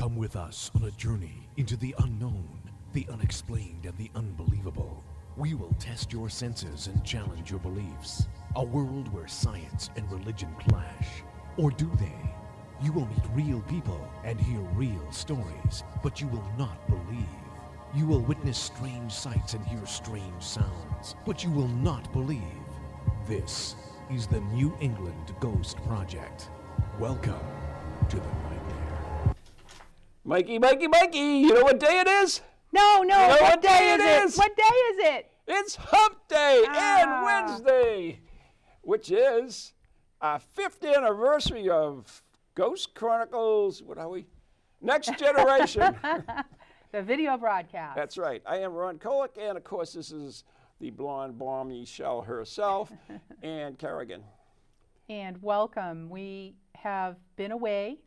Come with us on a journey into the unknown, the unexplained, and the unbelievable. We will test your senses and challenge your beliefs. A world where science and religion clash. Or do they? You will meet real people and hear real stories, but you will not believe. You will witness strange sights and hear strange sounds, but you will not believe. This is the New England Ghost Project. Welcome to the nightmare. Mikey, you know what day it is? No, You know what day is it? What day is it? It's Hump Day and Wednesday, which is our 5th anniversary of Ghost Chronicles, what are we? Next Generation. The video broadcast. That's right. I am Ron Kolek, and of course this is the blonde Bombshell herself, and Kerrigan. And welcome. We have been away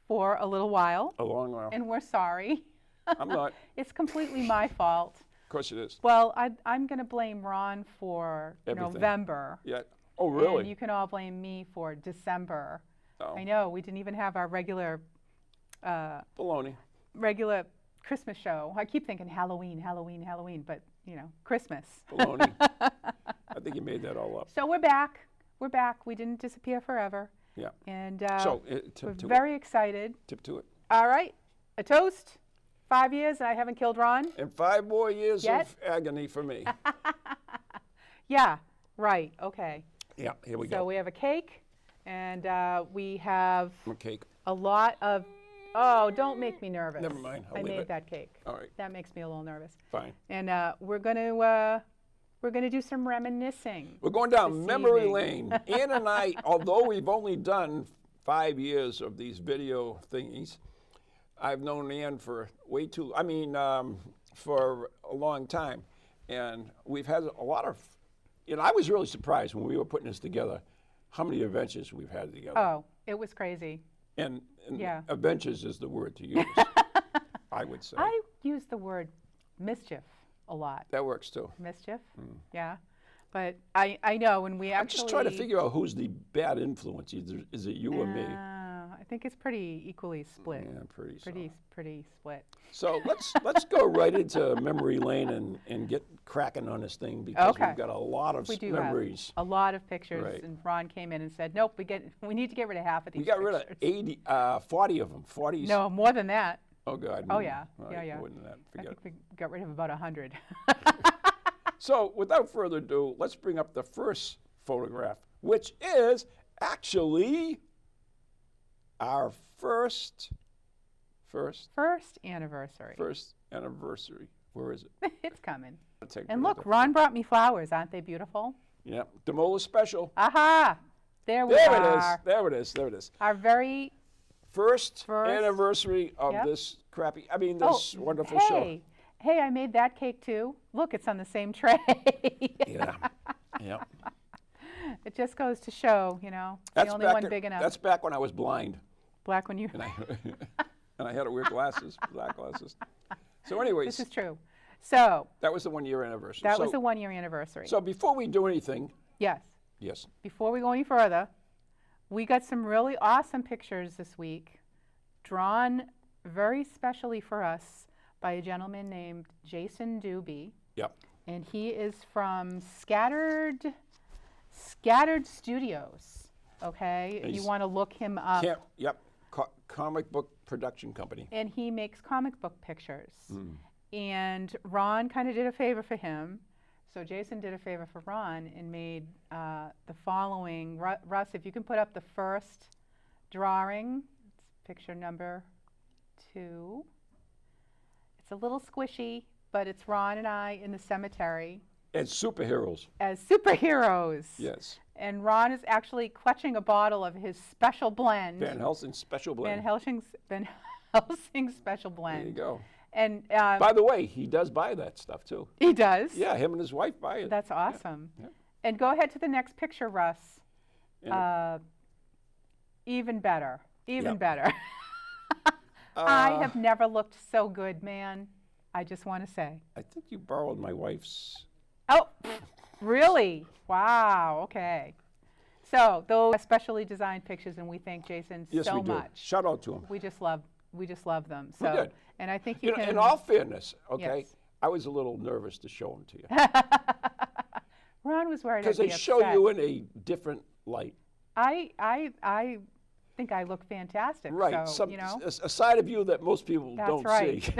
for a little while. A long while. And we're sorry. I'm not. It's completely my fault. Of course it is. Well, I'm going to blame Ron for Everything. November. Yeah. Oh, really? And you can all blame me for December. Oh. I know, we didn't even have our regular Baloney. regular Christmas show. I keep thinking Halloween, but, Christmas. Baloney. I think you made that all up. So we're back. We didn't disappear forever. Yeah. And So, we're tip to very excited. Tip to it. All right, a toast. 5 years and I haven't killed Ron. And 5 more years Yet? of agony for me. Yeah, right, okay. Yeah, here we So go. we have a cake, and we have A cake. a lot of, oh, don't make me nervous. Never mind, I'll I leave made it. that cake. All right. That makes me a little nervous. Fine. And we're gonna do some reminiscing. We're going down this memory evening. lane. Ann and I, although we've only done 5 years of these video thingies, I've known Ann for for a long time. And we've had a lot of, I was really surprised when we were putting this together, how many adventures we've had together. Oh, it was crazy. And Yeah. adventures is the word to use, I would say. I use the word mischief a lot. That works too. Mischief, yeah. But I know when we I'm actually... just trying to figure out who's the bad influence. Either is it you or me? I think it's pretty equally split. Yeah, pretty so. Pretty split. So let's go right into memory lane and get cracking on this thing because Okay. we've got a lot of We do memories. have a lot of pictures, Right. and Ron came in and said, "Nope, we need to get rid of half of these." We got rid of pictures." 40 of them. 40s. No, more than that. Oh God. Oh yeah, All right, yeah. More than that. I Forget. think we got rid of about 100. So without further ado, let's bring up the first photograph, which is actually our first anniversary. First anniversary. Where is it? It's coming. I'll take And it. look, Ron brought me flowers. Aren't they beautiful? Yeah, Demola special. Aha! There we There are. it is. Our very First First. anniversary of Yep. this this wonderful show. Hey, I made that cake too. Look, it's on the same tray. Yeah. Yeah. It just goes to show, it's That's the only back one in- big enough. That's back when I was blind Black when you. and I had to wear glasses, black glasses. So anyways, This is true. So that was the 1 year anniversary. that so, was the 1 year anniversary. So before we do anything, Yes. yes. Before we go any further, we got some really awesome pictures this week, drawn very specially for us by a gentleman named Jason Doobie, Yep. and he is from Scattered Studios. Okay, you He's- want to look him up. Comic book production company. And he makes comic book pictures. And Ron kind of did a favor for him. So Jason did a favor for Ron and made the following. Russ, if you can put up the first drawing. It's picture number 2. It's a little squishy, but it's Ron and I in the cemetery And superheroes. as superheroes. Yes. And Ron is actually clutching a bottle of his special blend. Van Helsing special blend. Van Helsing's special blend. There you go. And By the way, he does buy that stuff too. he does. Yeah, him and his wife buy it. That's awesome. Yeah. And go ahead to the next picture, Russ. And Even better. Even Yep. better. I have never looked so good, man. I just want to say. I think you borrowed my wife's. Oh, really? Wow. Okay. So those are specially designed pictures, and we thank Jason Yes, so we do. much. Shout out to him. We just love we just love them. We So, did. and I think You you know, can. in all fairness, okay, Yes. I was a little nervous to show them to you Ron was worried because I'd they be show upset. you in a different light. I think I look fantastic. Right. So, you know, a side of you that most people that's don't right. see.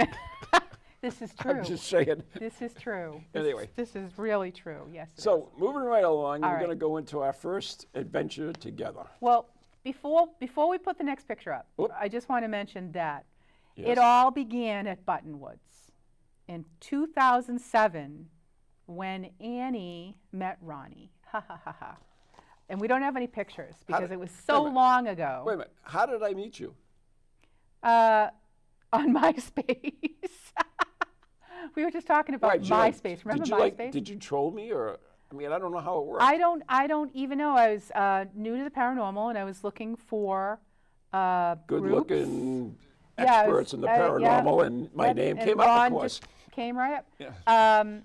This is true. I'm just saying. This is true. Anyway. This is really true. Yes. it is. So moving right along, All we're right. going to go into our first adventure together. Well, before we put the next picture up, Whoop. I just want to mention that Yes. it all began at Buttonwoods in 2007 when Annie met Ronnie. Ha ha ha ha. And we don't have any pictures because did- it was wait a so minute. long ago. Wait a minute. How did I meet you? On MySpace. We were just talking about Right, did you, like- MySpace. Remember did you, MySpace? Did you troll me or? I mean, I don't know how it works. I don't even know. I was new to the paranormal, and I was looking for groups. Good-looking Yeah, I was- experts in the yeah. paranormal, and my Yep, name and came up, Ron of course. just came right up. Yeah.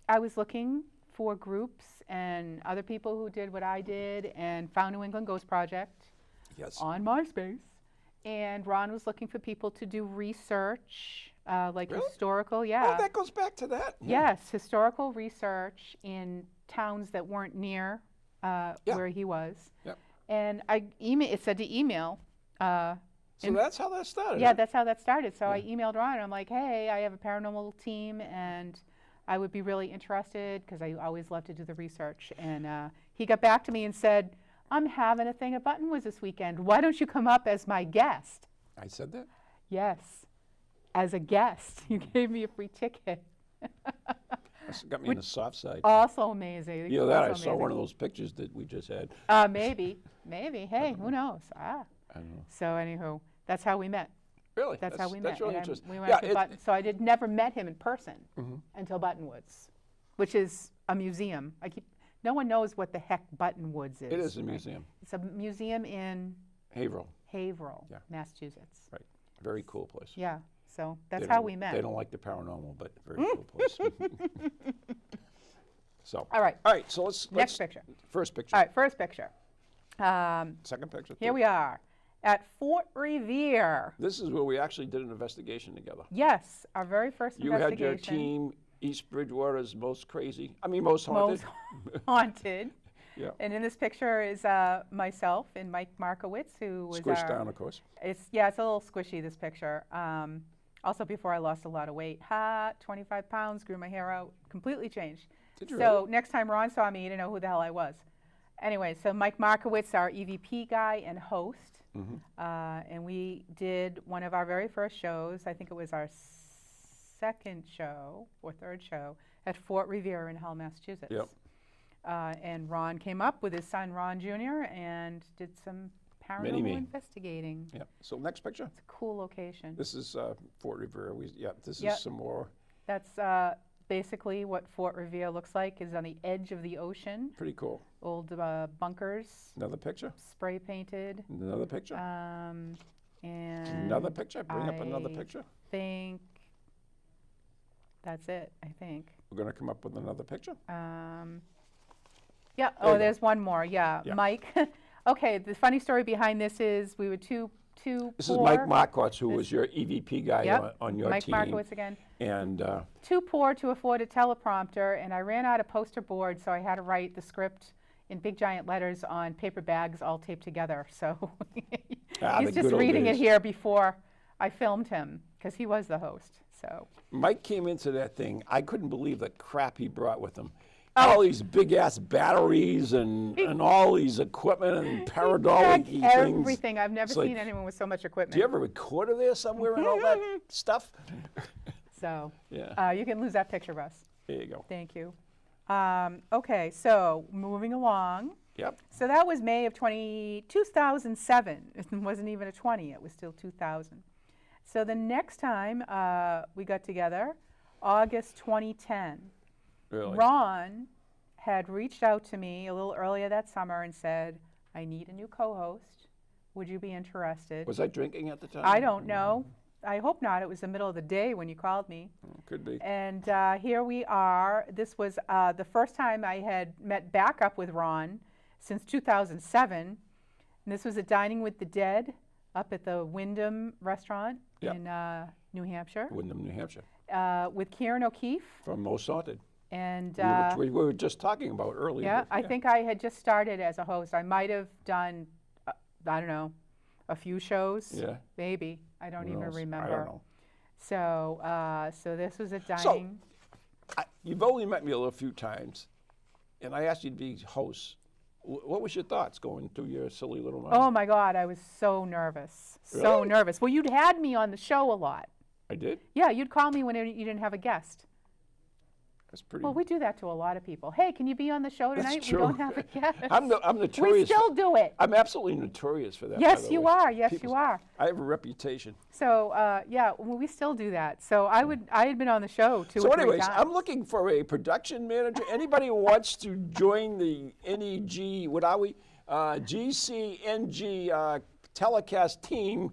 I was looking for groups and other people who did what I did, and found New England Ghost Project Yes. on MySpace. And Ron was looking for people to do research, like Really? historical. Oh, Yeah. that goes back to that. Yes, historical research in towns that weren't near where he was. Yep. And it said to email. So that's how that started. Yeah, huh? that's how that started. So I emailed Ron, and I'm like, hey, I have a paranormal team, and I would be really interested because I always love to do the research. And he got back to me and said, I'm having a thing at Buttonwoods this weekend. Why don't you come up as my guest? I said that. Yes, as a guest. You gave me a free ticket. That's got me on the soft side. Also amazing. You know that I Also saw one of amazing. those pictures that we just had. Maybe. Hey, who knows? I don't know. So anywho, that's how we met. Really? That's how we met. That's really And interesting. we went Yeah, up to Button. So I never met him in person Mm-hmm. until Buttonwoods, which is a museum. No one knows what the heck Buttonwoods is. it is a right? museum. It's a museum in Haverhill. Haverhill, Yeah. Massachusetts. Right. Very cool place. Yeah. So that's They how don't- we met. They don't like the paranormal, but very cool place. So. All right. All right. So let's Next picture. First picture. All right. First picture. Second picture. Here we are at Fort Revere. This is where we actually did an investigation together. Yes, our very first You had investigation. your team, East Bridgewater's most haunted. Most haunted. Yeah. And in this picture is myself and Mike Markowitz, who was Squished our, down, of course. It's a little squishy, this picture. Also, before I lost a lot of weight, 25 pounds, grew my hair out, completely changed. Did you So really? next time Ron saw me, he didn't know who the hell I was. Anyway, so Mike Markowitz, our EVP guy and host, and we did one of our very first shows. I think it was our second show or third show at Fort Revere in Hull, Massachusetts. Yep. And Ron came up with his son, Ron Jr., and did some paranormal Mini-me. investigating. Yeah. So next picture. It's a cool location. This is Fort Revere. This Yep. is some more. That's basically what Fort Revere looks like, is on the edge of the ocean. Pretty cool. Old bunkers, Another picture. spray painted. Another picture. And Another picture. Bring up another I picture. think that's it, I think. We're going to come up with another picture. Yeah, There you go. there's one more, yeah. Yeah. Mike. Okay, the funny story behind this is we were two This poor. is Mike Markowitz, who was your EVP guy Yep, on your Mike team. Markowitz again. And Too poor to afford a teleprompter, and I ran out of poster board, so I had to write the script in big giant letters on paper bags all taped together. So the he's just good old reading it days. here before I filmed him, because he was the host. So Mike came into that thing. I couldn't believe the crap he brought with him. Oh. All these big ass batteries and all these equipment and paranormal packed things. everything. I've never It's like, seen anyone with so much equipment. Do you have a recorder there somewhere and all that stuff? So Yeah. you can lose that picture, Russ. There you go. Thank you. Okay, so moving along. Yep. So that was May of 2007. It wasn't even a 20, it was still 2000. So the next time we got together, August 2010, Really. Ron had reached out to me a little earlier that summer and said, I need a new co-host. Would you be interested? Was I drinking at the time? I don't know. I hope not. It was the middle of the day when you called me. Could be. And here we are. This was the first time I had met back up with Ron since 2007. And this was at Dining with the Dead up at the Wyndham restaurant Yep. in New Hampshire Wyndham, New Hampshire. with Karen O'Keefe. From Most Haunted. And We were just talking about earlier. yeah, but I think I had just started as a host. I might have done, I don't know, a few shows. Yeah. Maybe. I don't Who even knows? remember. I don't know. So this was a dining. You've only met me a few times, and I asked you to be host. What was your thoughts going through your silly little mind? Oh my God, I was so nervous. So Really? nervous. Well, you'd had me on the show a lot. I did? Yeah, you'd call me when you didn't have a guest. That's pretty. Well, we do that to a lot of people. Hey, can you be on the show That's tonight? true. We don't have a guest. I'm we notorious. still do it. I'm absolutely notorious for that. by Yes, the you way. are. Yes, People- you are. I have a reputation. So yeah, well, we still do that. So I had been on the show two So or three anyways, times. I'm looking for a production manager. Anybody who wants to join the NEG, what are we? GCNG telecast team.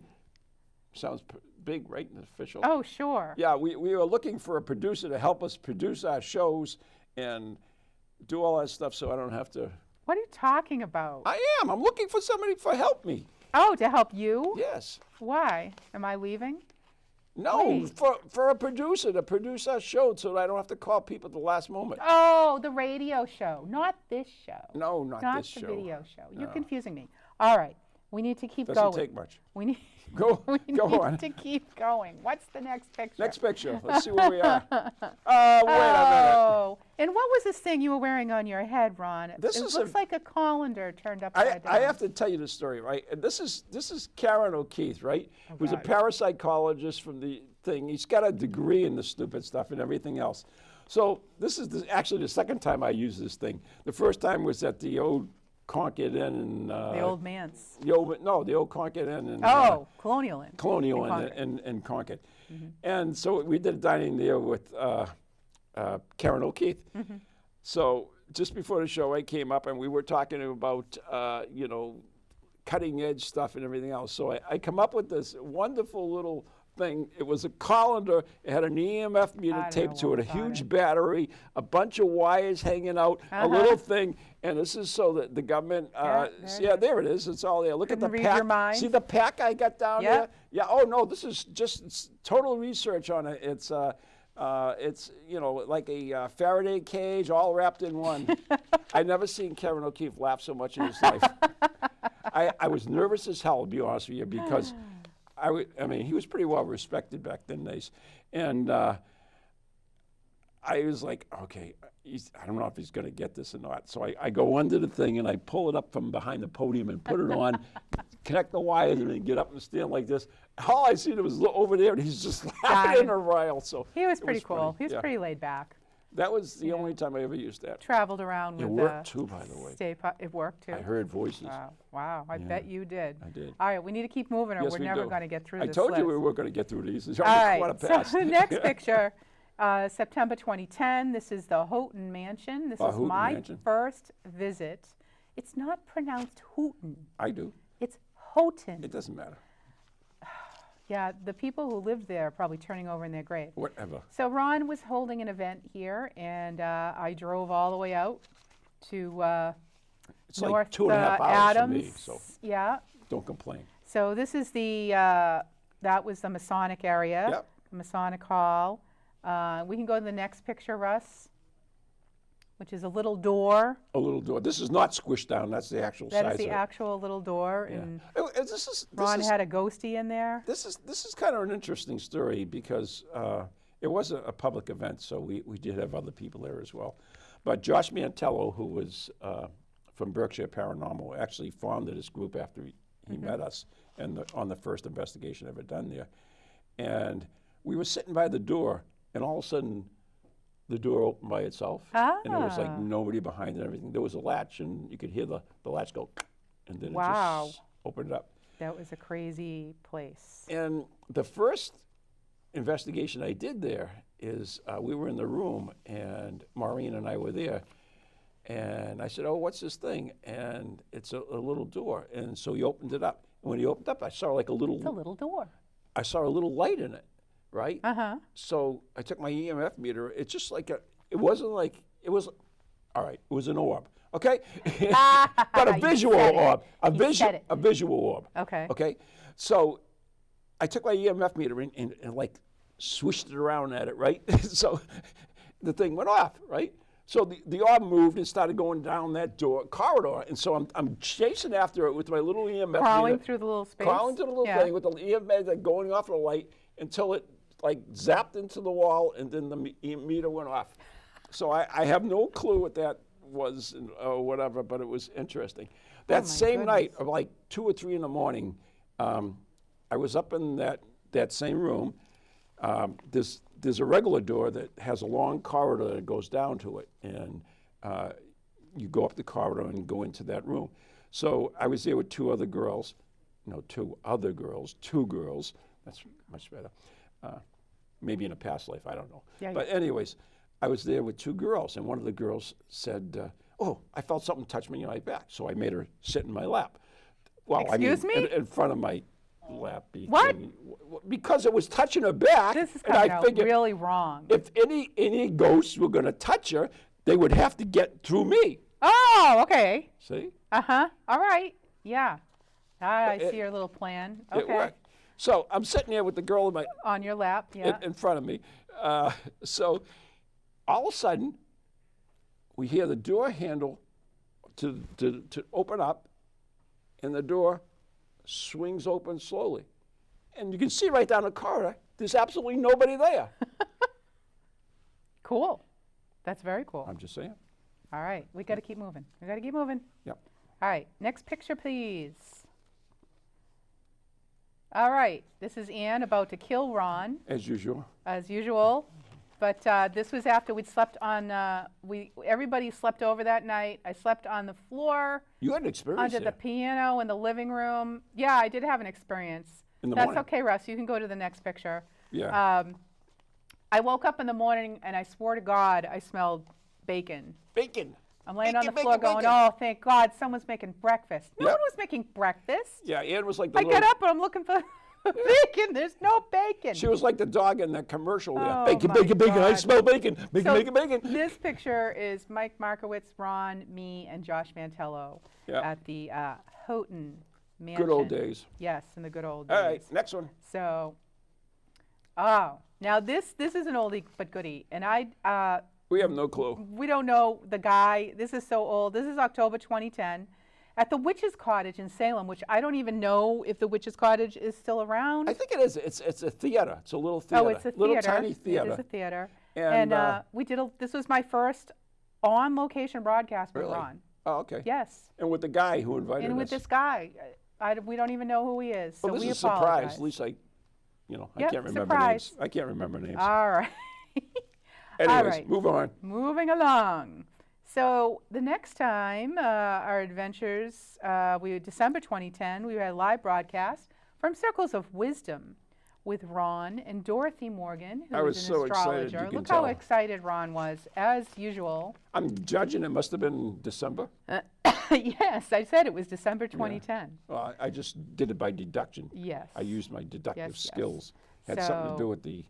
Sounds big, right? And official. Oh, sure. Yeah, we were looking for a producer to help us produce our shows and do all that stuff so I don't have to. What are you talking about? I am. I'm looking for somebody to help me. Oh, to help you? Yes. Why? Am I leaving? No, Wait. for a producer to produce our show so that I don't have to call people at the last moment. Oh, the radio show, not this show. No, not this the show. video show. You're No. confusing me. All right, we need to keep Doesn't going. take much. We need. Go, we go need on. to keep going. What's the next picture? Next picture. Let's see where we are. Wait a minute. Oh, and what was this thing you were wearing on your head, Ron? This it is looks a- like a colander turned upside down. I have to tell you the story, right? And this is Karen O'Keefe, right? Who's a God. parapsychologist from the thing. He's got a degree in the stupid stuff and everything else. So this is actually the second time I used this thing. The first time was at the old Concord Inn in the old man's. the old Concord Inn in Colonial Inn. Colonial in Concord. in Concord. And so we did dining there with Karen O'Keefe. So just before the show, I came up and we were talking about, cutting edge stuff and everything else. So I come up with this wonderful little thing. It was a colander. It had an EMF meter I don't taped know to it, a about huge it. battery, a bunch of wires hanging out, a little thing. And this is so that the government, there it is. It's all there. Look at the Couldn't read pack. your mind. See the pack I got down Yep. there? Yeah. Oh no, this is just it's total research on it. It's like a Faraday cage all wrapped in one. I've never seen Karen O'Keefe laugh so much in his life. I was nervous as hell, to be honest with you, because he was pretty well respected back then, days, and I was like, okay, I don't know if he's going to get this or not. So I go under the thing and I pull it up from behind the podium and put it on, connect the wires, and then get up and stand like this. All I seen was over there, and he's just laughing in a rile. So He was it pretty cool. funny. He was Yeah. pretty laid back. That was the only time I ever used that. Traveled around It with worked too, by the way. It worked too. I heard voices. Wow, I bet you did. I did. All right, we need to keep moving or Yes, we're we never do. going to get through I this told list. you we were going to get through these. It's All already right, quarter past. so next picture, September 2010. This is the Houghton Mansion. This is Houghton my Mansion. first visit. It's not pronounced Houghton. I do. It's Houghton. It doesn't matter. Yeah, the people who lived there are probably turning over in their grave. Whatever. So Ron was holding an event here, and I drove all the way out to It's North like 2.5 hours Adams. for me, so Yeah. don't complain. So this is the that was the Masonic area, Yep. Masonic Hall. We can go to the next picture, Russ, which is a little door. A little door. This is not squished down. That's the actual That size is the of it. actual little door, Yeah. and This Ron is had a ghostie in there. this is kind of an interesting story because it was a public event, so we did have other people there as well. But Josh Mantello, who was from Berkshire Paranormal, actually founded this group after he met us and on the first investigation ever done there. And we were sitting by the door, and all of a sudden, the door opened by itself, and there was like nobody behind it and everything. There was a latch, and you could hear the latch go, and then Wow. it just opened up. That was a crazy place. And the first investigation I did there is we were in the room, and Maureen and I were there, and I said, "Oh, what's this thing?" And it's a little door, and so he opened it up. And when he opened up, I saw like It's a little door. I saw a little light in it, right? Uh-huh. So I took my EMF meter. It's just like it wasn't like it was. All right, it was an orb, okay, but a You visual said it. orb, You said it. a visual orb. Okay. Okay, So I took my EMF meter and like swished it around at it, right? So the thing went off, right? So the arm moved and started going down that corridor, and so I'm chasing after it with my little EMF Crawling meter, through the little space. crawling to the little thing with the EMF like, going off the light until it like zapped into the wall, and then the meter went off. So I have no clue what that was or whatever, but it was interesting. That same night, of like 2 or 3 in the morning, I was up in that same room. There's a regular door that has a long corridor that goes down to it, and you go up the corridor and go into that room. So I was there with 2 other girls, two girls. That's much better. Maybe in a past life, I don't know. Yeah, but anyways, I was there with 2 girls, and one of the girls said, "Oh, I felt something touch me on my back," so I made her sit in my lap. Well, Excuse me? in front of my lap. What? Because it was touching her back. This is and coming I out figured really wrong. if any ghosts were going to touch her, they would have to get through me. Oh, okay. See? Uh-huh. All right. Yeah. I see your little plan. Okay. It worked. So I'm sitting there with the girl On your lap, yeah. in front of me. So all of a sudden, we hear the door handle to open up, and the door swings open slowly. And you can see right down the corridor, there's absolutely nobody there. Cool. That's very cool. I'm just saying. All right. We got to keep moving. We got to keep moving. Yep. All right. Next picture, please. All right. This is Anne about to kill Ron. As usual. As usual. But this was after we'd slept on, everybody slept over that night. I slept on the floor. You had an experience Under there. the piano in the living room. Yeah, I did have an experience. In the That's morning. okay, Russ. You can go to the next picture. Yeah. I woke up in the morning and I swore to God I smelled bacon. Bacon. I'm laying on the Bacon, floor bacon, going, bacon. oh, thank God, someone's making breakfast. No Yep. one was making breakfast. Yeah, Ann was like the I little, get up and I'm looking for bacon. There's no bacon. She was like the dog in that commercial there. Oh, Bacon, my bacon, bacon. I God. smell bacon. Bacon, So bacon, bacon. This picture is Mike Markowitz, Ron, me, and Josh Mantello Yeah. at the Houghton Mansion. Good old days. Yes, in the good old days. All right, next one. So, now this is an oldie but goodie, and We have no clue. we don't know the guy. This is so old. This is October 2010 at the Witch's Cottage in Salem, which I don't even know if the Witch's Cottage is still around. I think it is. It's a theater. It's a little theater. Oh, it's a theater. Little tiny theater. It is a theater. And, we did this was my first on-location broadcast with Really? Ron. Oh, okay. Yes. And with the guy who invited And us. with this guy. We don't even know who he is, so Well, this we is a surprise. apologize. At least I Yep, can't remember surprise. names. I can't remember names. All right. Anyways, right. move on. Moving along. So the next time, our adventures, December 2010, we had a live broadcast from Circles of Wisdom with Ron and Dorothy Morgan, who I was an so excited, astrologer. you can Look how tell. excited Ron was, as usual. I'm judging it must have been December. Yes, I said it was December 2010. Well, I just did it by deduction. Yes. I used my deductive Yes, yes. skills. Had something to So- do with the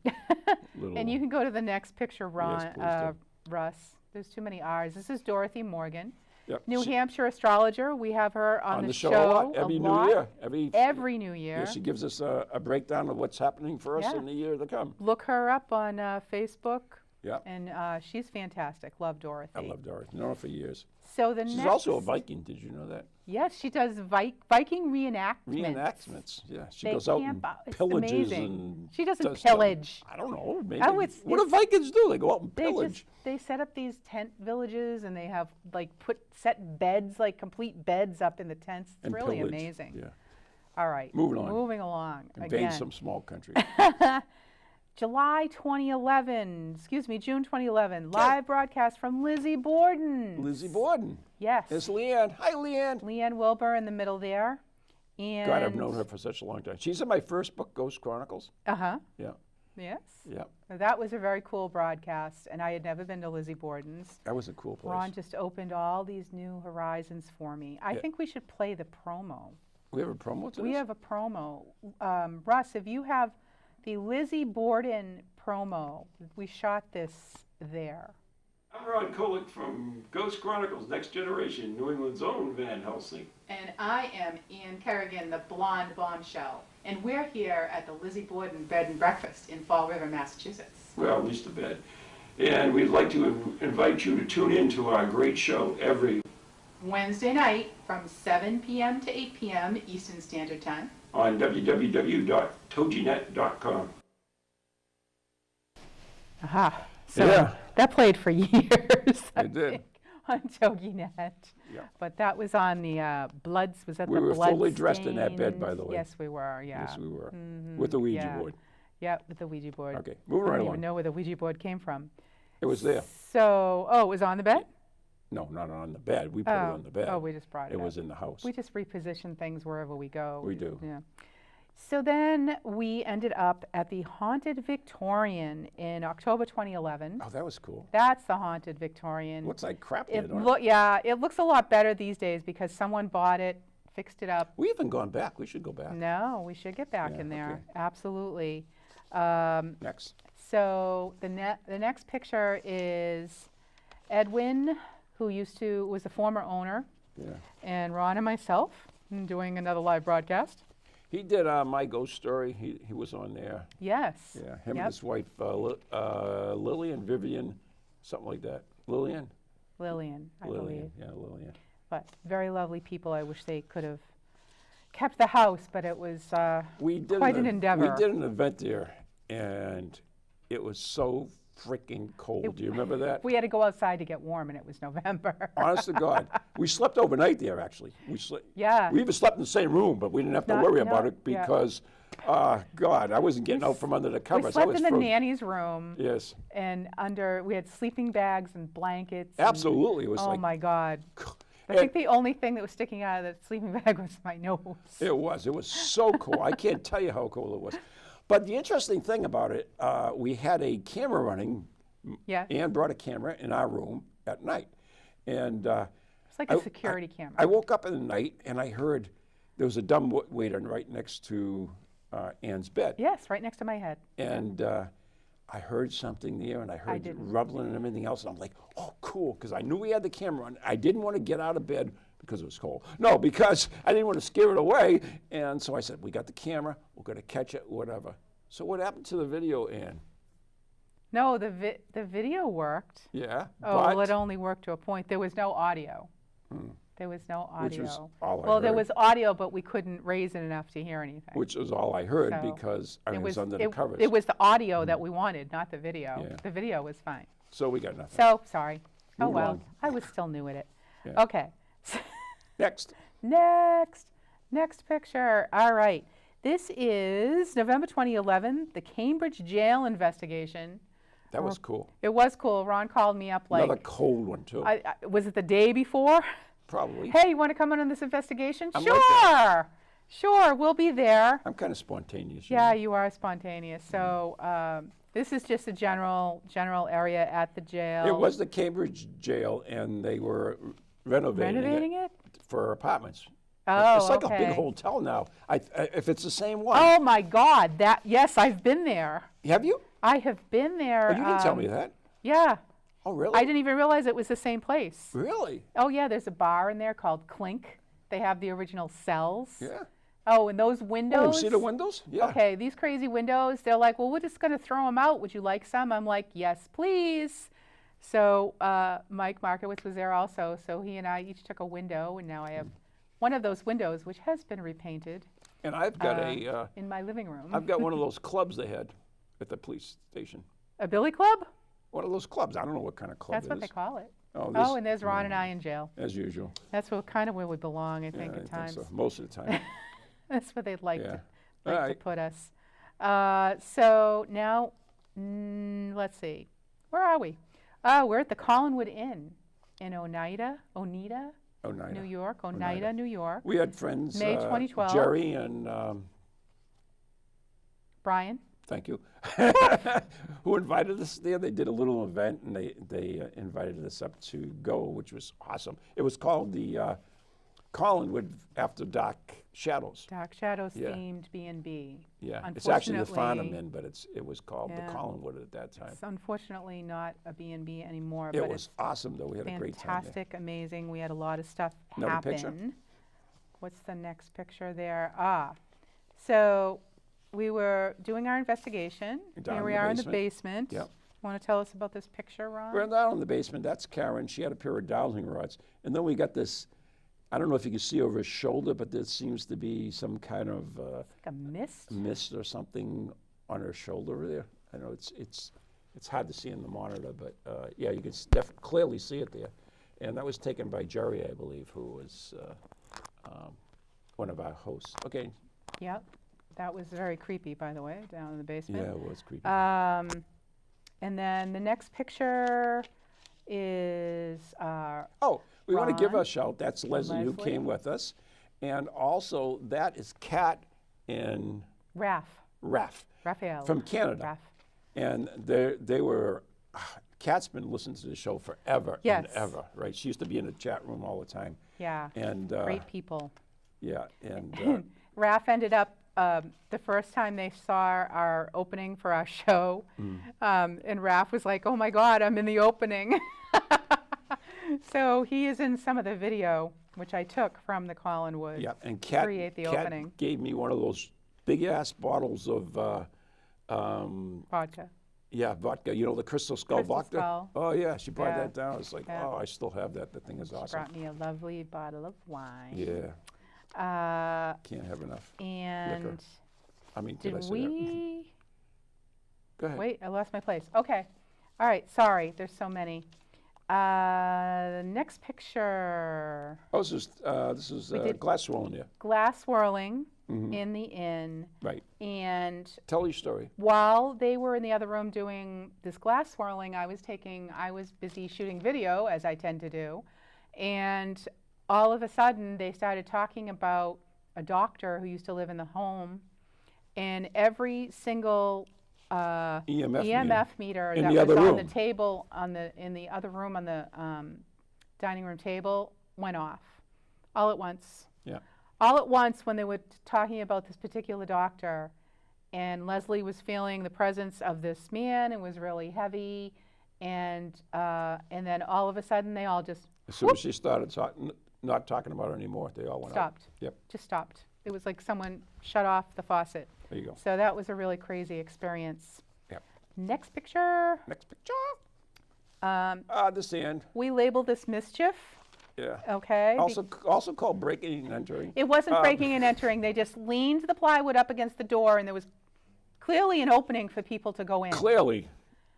little. And you can go to the next picture, Ron, Yes, please do. Russ. There's too many R's. This is Dorothy Morgan, Yep. New She- Hampshire astrologer. We have her on the show a lot. Every New Year. Every New Year. Yeah, she gives us a breakdown of what's happening for us Yeah. in the year to come. Look her up on Facebook, Yeah. and she's fantastic. Love Dorothy. I love Dorothy. Known her for years. So the She's next, also a Viking. Did you know that? Yes, she does Viking reenactments. Reenactments. Yeah. She They goes out camp and out. It's pillages amazing. and. She doesn't does stuff. pillage. I don't know. Maybe. Oh, what do Vikings do? They go out and pillage. They set up these tent villages, and they have set beds, like complete beds up in the tents. It's and really pillage. amazing. Yeah. All right. Moving on. Moving along. Invade Again. some small country. June 2011, live broadcast from Lizzie Borden. Lizzie Borden. Yes. It's Leanne. Hi, Leanne. Leanne Wilbur in the middle there. And God, I've known her for such a long time. She's in my first book, Ghost Chronicles. Uh-huh. Yeah. Yes. Yeah. That was a very cool broadcast, and I had never been to Lizzie Borden's. That was a cool place. Ron just opened all these new horizons for me. I think we should play the promo. We have a promo to We this? have a promo. Russ, if you have the Lizzie Borden promo, we shot this there. I'm Ron Kolek from Ghost Chronicles, Next Generation, New England's own Van Helsing. And I am Anne Kerrigan, the blonde bombshell. And we're here at the Lizzie Borden Bed and Breakfast in Fall River, Massachusetts. Well, at least a bit. And we'd like to invite you to tune in to our great show every Wednesday night from 7 p.m. to 8 p.m. Eastern Standard Time. on www.toginet.com. Aha. So Yeah. that played for years. I It did. think, on TogiNet. Yeah. But that was on the Bloods. Was that We the were blood fully dressed in that bed, by stained- the way. Yes, we were. Yeah. Yes, we were. With the Ouija yeah. board. Yeah, with the Ouija board. Okay, moving I right don't along. even know where the Ouija board came from. It was there. So, oh, it was on the bed? No, not on the bed. We put it on the bed. Oh, we just brought it It up. was in the house. We just reposition things wherever we go. We do. Yeah. So then we ended up at the Haunted Victorian in October 2011. Oh, that was cool. That's the Haunted Victorian. Looks like crap there, It don't it? look, yeah, it looks a lot better these days because someone bought it, fixed it up. We haven't gone back. We should go back. No, we should get back Yeah, in there. okay. Absolutely. Next. So the next picture is Edwin, who was the former owner, Yeah. and Ron and myself doing another live broadcast. He did My Ghost Story. He was on there. Yes. Yeah, him Yep. and his wife, Lillian, Vivian, something like that. Lillian? Lillian, I believe. Yeah, Lillian. But very lovely people. I wish they could have kept the house, but it was We did quite an endeavor. We did an event there, and it was so freaking cold. Do you remember that? We had to go outside to get warm, and it was November. Honest to God. We slept overnight there, actually. Yeah. We even slept in the same room, but we didn't have to Not- worry no, about it yeah. because, God, I wasn't getting out from under the covers. We I slept was in the frozen. nanny's room, Yes, and we had sleeping bags and blankets. absolutely. It was Oh like, my God. I and think the only thing that was sticking out of the sleeping bag was my nose. it was so cool. I can't tell you how cool it was. But the interesting thing about it, we had a camera running. Yeah. Anne brought a camera in our room at night. And It's like a security camera. I woke up in the night and I heard there was a dumbwaiter right next to Anne's bed. Yes, right next to my head. And I heard something there and I heard it didn't. rumbling and everything else. And I'm like, oh, cool, because I knew we had the camera on. I didn't want to get out of bed because it was cold. No, because I didn't want to scare it away. And so I said, we got the camera, we're going to catch it, whatever. So what happened to the video, Anne? No, the video worked. Yeah, Oh, well, it only worked to a point. There was no audio. There was no audio. Which was all I well, there heard. was audio, but we couldn't raise it enough to hear anything. Which was all I heard So, because I was under the it, covers. It was the audio that we wanted, not the video. Yeah. The video was fine. So we got nothing. So, sorry. Oh, Move well, on. I was still new at it. Yeah. Okay. Next. Next picture. All right. This is November 2011, the Cambridge jail investigation. That was cool. It was cool. Ron called me up like, Another cold one, too. was it the day before? Probably. Hey, you want to come in on this investigation? I'm Sure. like that. Sure, we'll be there. I'm kind of spontaneous. Yeah, know. you are spontaneous. So this is just a general area at the jail. It was the Cambridge jail, and they were renovating it? for apartments. Oh, it's like a okay. big hotel now. If it's the same one. Oh my God! Yes, I've been there. Have you? I have been there. Oh, you didn't tell me that. Yeah, Oh, really? I didn't even realize it was the same place. Really? Oh yeah, there's a bar in there called Clink. They have the original cells. Yeah. Oh, and those windows. Oh, see the windows? Yeah. Okay, these crazy windows, they're like, well, we're just going to throw them out. Would you like some? I'm like, yes, please. So Mike Markowitz was there also. So he and I each took a window, and now I have one of those windows, which has been repainted And I've got in my living room. I've got one of those clubs they had at the police station. A billy club? One of those clubs. I don't know what kind of club That's it what is. they call it. Oh, And there's Ron and I in jail. as usual. That's kind of where we belong, I think, Yeah, at I times. think so. Most of the time. That's where they'd like, Yeah. to All like to right. put us. So now, let's see. Where are we? We're at the Collinwood Inn in Oneida, Oh, New nice. York. Oneida. Oneida, New York. We had friends, May 2012. Jerry and Brian? thank you, who invited us there. They did a little event, and they invited us up to go, which was awesome. It was called the Collinwood After Dark Shadows. Dark Shadows Yeah. themed B&B. Yeah, it's actually the Unfortunately- Farnham Inn, but it was called Yeah. the Collinwood at that time. It's unfortunately not a B&B anymore, It but was it's awesome, though. We had a great time there. fantastic, amazing. We had a lot of stuff Another happen. picture? What's the next picture there? So we were doing our investigation. Down Here in we the are in the basement. basement. Yep. Want to tell us about this picture, Ron? We're down in the basement. That's Karen. She had a pair of dowsing rods. And then we got this, I don't know if you can see over his shoulder, but there seems to be some kind of Like a mist? mist or something on her shoulder there. I know it's hard to see in the monitor, but yeah, you can clearly see it there. And that was taken by Jerry, I believe, who was one of our hosts. Okay. Yep. That was very creepy, by the way, down in the basement. Yeah, it was creepy. And then the next picture is Oh, we want to give Ron. a shout. That's Leslie who Leslie. came with us. And also, that is Kat and Raphael. from Canada. Raph. And they were, Kat's been listening to the show forever and Yes. ever, right? She used to be in the chat room all the time. Yeah. And Great people. yeah, and Raph ended up, the first time they saw our opening for our show, and Raph was like, oh my God, I'm in the opening. So he is in some of the video, which I took from the Collinwood. yeah, and Kat create the Kat opening. gave me one of those big ass bottles of Vodka. yeah, vodka. You know, the Crystal Skull Crystal vodka. Skull. Oh yeah, she brought Yeah. that down. It's like, Yeah. oh, I still have that. That thing is awesome. Brought me a lovely bottle of wine. Yeah, can't have enough. And I mean, did I did say that? we? Go ahead. Wait, I lost my place. Okay. All right, sorry, there's so many. The next picture, Oh, this is did- glass swirling there. glass swirling in the inn. Right. And Tell your story. while they were in the other room doing this glass swirling, I was busy shooting video, as I tend to do. And all of a sudden, they started talking about a doctor who used to live in the home. And every single EMF meter In that the was other on room. the table in the other room on the dining room table went off all at once. Yeah. All at once when they were talking about this particular doctor, and Leslie was feeling the presence of this man and was really heavy, and then all of a sudden they all just As soon as she started not talking about it anymore, they all went out. stopped. Yep. Just stopped. It was like someone shut off the faucet. There you go. So that was a really crazy experience. Yep. Next picture. Next picture. This end. We labeled this mischief. Yeah. Okay. Also called breaking and entering. It wasn't breaking and entering. They just leaned the plywood up against the door, and there was clearly an opening for people to go in. Clearly,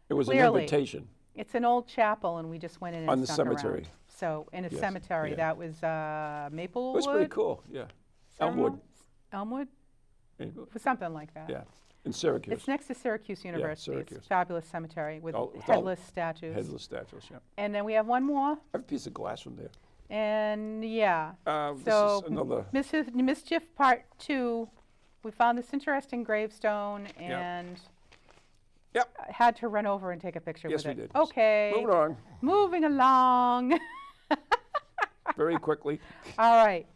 it was Clearly. an invitation. It's an old chapel, and we just went in and On the snuck cemetery. around. So in a Yes, cemetery, yeah. that was Maplewood. It was pretty cool. Yeah. Elmwood. Elmwood, Yeah. something like that. Yeah. In Syracuse. It's next to Syracuse University. It's Syracuse. a fabulous cemetery with With all headless statues. Headless statues. Yeah. And then we have one more, I have a piece of glass from there. and yeah. This So is another. Mischief Part 2, we found this interesting gravestone and Yep. I had to run over and take a picture Yes, with we it. did. Okay. Moving on Moving along. very quickly. All right.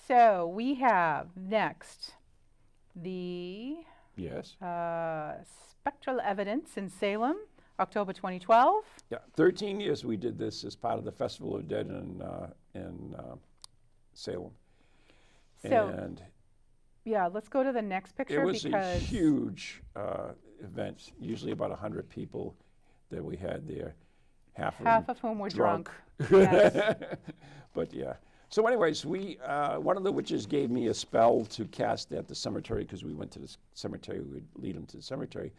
So we have next the Yes. spectral evidence in Salem, October 2012. Yeah. 13 years we did this as part of the Festival of Dead in Salem. So And yeah, let's go to the next picture it was because a huge event, usually about 100 people that we had there. Half half of whom were drunk. drunk. Yes. But yeah. So anyways, one of the witches gave me a spell to cast at the cemetery because we went to the cemetery. We'd lead them to the cemetery.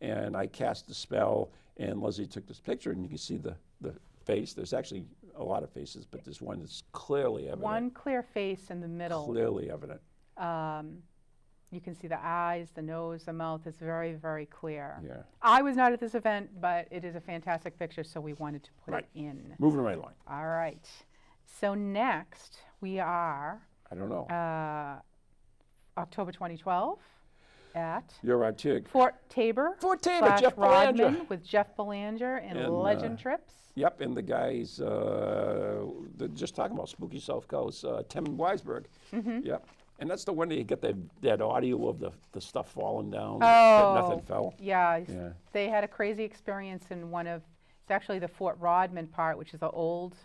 And I cast the spell, and Leslie took this picture, and you can see the face. There's actually a lot of faces, but there's one that's clearly evident. One clear face in the middle. Clearly evident. You can see the eyes, the nose, the mouth. It's very, very clear. Yeah. I was not at this event, but it is a fantastic picture, so we wanted to put Right. it in. Moving right along. All right. So next, we are I don't know. October 2012 at You're our TIG. Fort Tabor. Fort Tabor, / Jeff Rodman Belanger. with Jeff Belanger and And, Legend Trips. Yep, and the guys, they're just talking about Spooky South Coast, Tim Weisberg. Mm-hmm. Yep. And that's the one that you get that audio of the stuff falling down, Oh, but nothing fell. Yeah, Yeah. they had a crazy experience in it's actually the Fort Rodman part, which is the old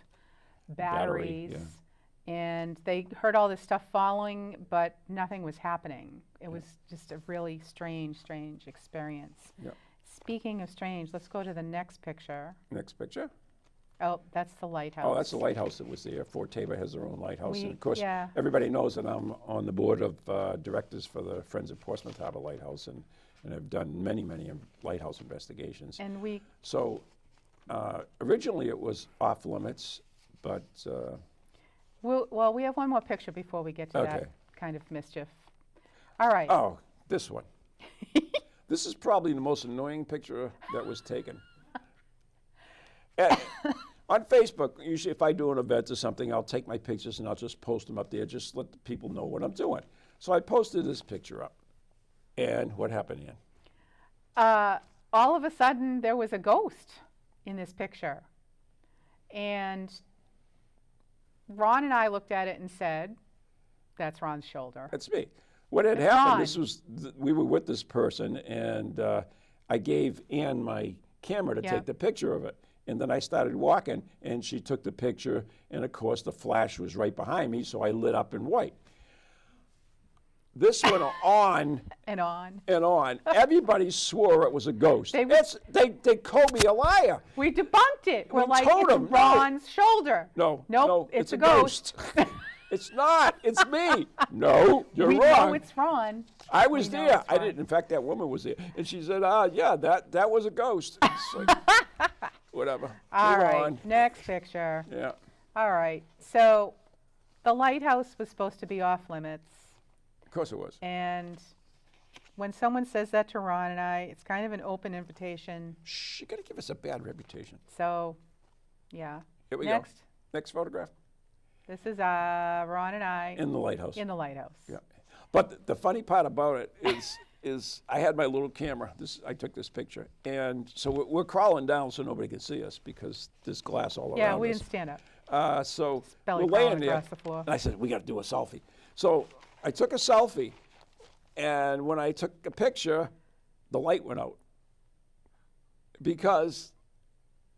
Battery, batteries. And they heard all this stuff following, but nothing was happening. It was just a really strange experience. Yep. Speaking of strange, let's go to the next picture. Next picture. Oh, that's the lighthouse. Oh, that's the lighthouse that was there. Fort Taber has their own lighthouse. And of course, yeah. everybody knows that I'm on the board of directors for the Friends of Portsmouth Harbor Lighthouse, and have done many lighthouse investigations. And we, So originally it was off limits, but well, we have one more picture before we get to Okay. that kind of mischief. All right. oh, this one. This is probably the most annoying picture that was taken. On Facebook, usually if I do an event or something, I'll take my pictures and I'll just post them up there, just let the people know what I'm doing. So I posted this picture up. And what happened, Ann? All of a sudden, there was a ghost in this picture. And Ron and I looked at it and said, that's Ron's shoulder. That's me. What had It's happened, Ron. this was, we were with this person, and I gave Ann my camera to Yeah. take the picture of it. And then I started walking, and she took the picture, and of course the flash was right behind me, so I lit up in white. This went on And on. and on. Everybody swore it was a ghost. They They called me a liar. We debunked it. We're We like, told it's them, no. Ron's shoulder. No, Nope, no, it's a ghost. It's not. It's me. No, you're We wrong. know it's Ron. I was we know there. it's I Ron. didn't. In fact, that woman was there, and she said, yeah, that was a ghost." It's like, whatever. All Move right, on. next picture. Yeah. All right, so the lighthouse was supposed to be off limits. Of course it was. And when someone says that to Ron and I, it's kind of an open invitation. Shh, you got to give us a bad reputation. So, yeah. Here we Next. go. Next photograph. This is Ron and I In the lighthouse. in the lighthouse. Yeah. But the funny part about it is I had my little camera. I took this picture, and so we're crawling down so nobody can see us because there's glass all Yeah, around we us. didn't stand up. So belly we're laying crawling there, across the floor. and I said, "We got to do a selfie." So I took a selfie, and when I took a picture, the light went out because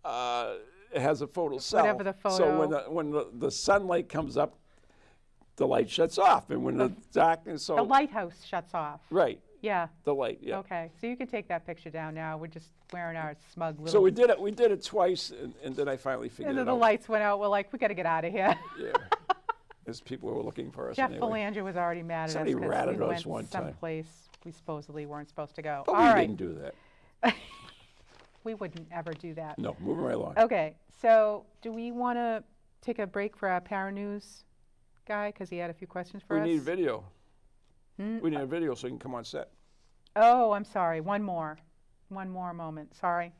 it has a photo cell. Whatever the So photo- when the sunlight comes up, the light shuts off, and when the darkness, so The lighthouse shuts off. right, Yeah. the light, yeah. Okay, so you can take that picture down now. We're just wearing our smug little. So we did it twice, and then I finally figured and it then the out. lights went out. We're like, we got to get out of here. Yeah, as people were looking for us Jeff anyway. Belanger was already mad at Somebody us because ratted we us went one time. someplace we supposedly weren't supposed to go. But All we right, didn't do that. we wouldn't ever do that. No, moving right along. Okay, so do we want to take a break for our Paranews guy because he had a few questions for We us? need video. Hmm? We need a video so you can come on set. Oh, I'm sorry. One more moment. Sorry.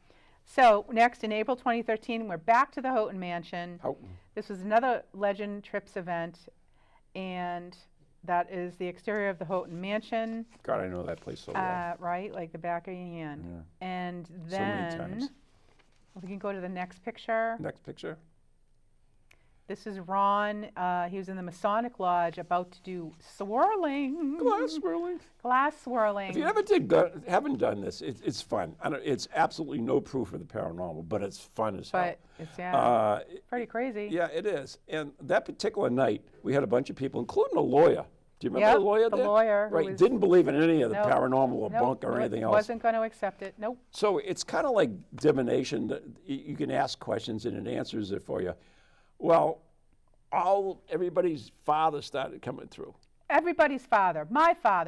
So next, in April 2013, we're back to the Houghton Mansion. How, This was another Legend Trips event, and that is the exterior of the Houghton Mansion, God, I know that place so well. right, like the back of your hand. Yeah. And So many then times. we can go to the next picture. Next picture. This is Ron. He was in the Masonic Lodge about to do swirling. Glass swirling. Glass swirling. If you ever haven't done this, it's fun. It's absolutely no proof of the paranormal, but it's fun as hell. But it's pretty crazy. Yeah, it is. And that particular night, we had a bunch of people, including a lawyer. Do you remember Yep, the lawyer the there? lawyer who Right, was- didn't believe in any of the Nope. paranormal or bunk or Nope, anything else. wasn't going to accept it. Nope. So it's kind of like divination. That you can ask questions and it answers it for you. Well, everybody's father started coming through. Everybody's father. My father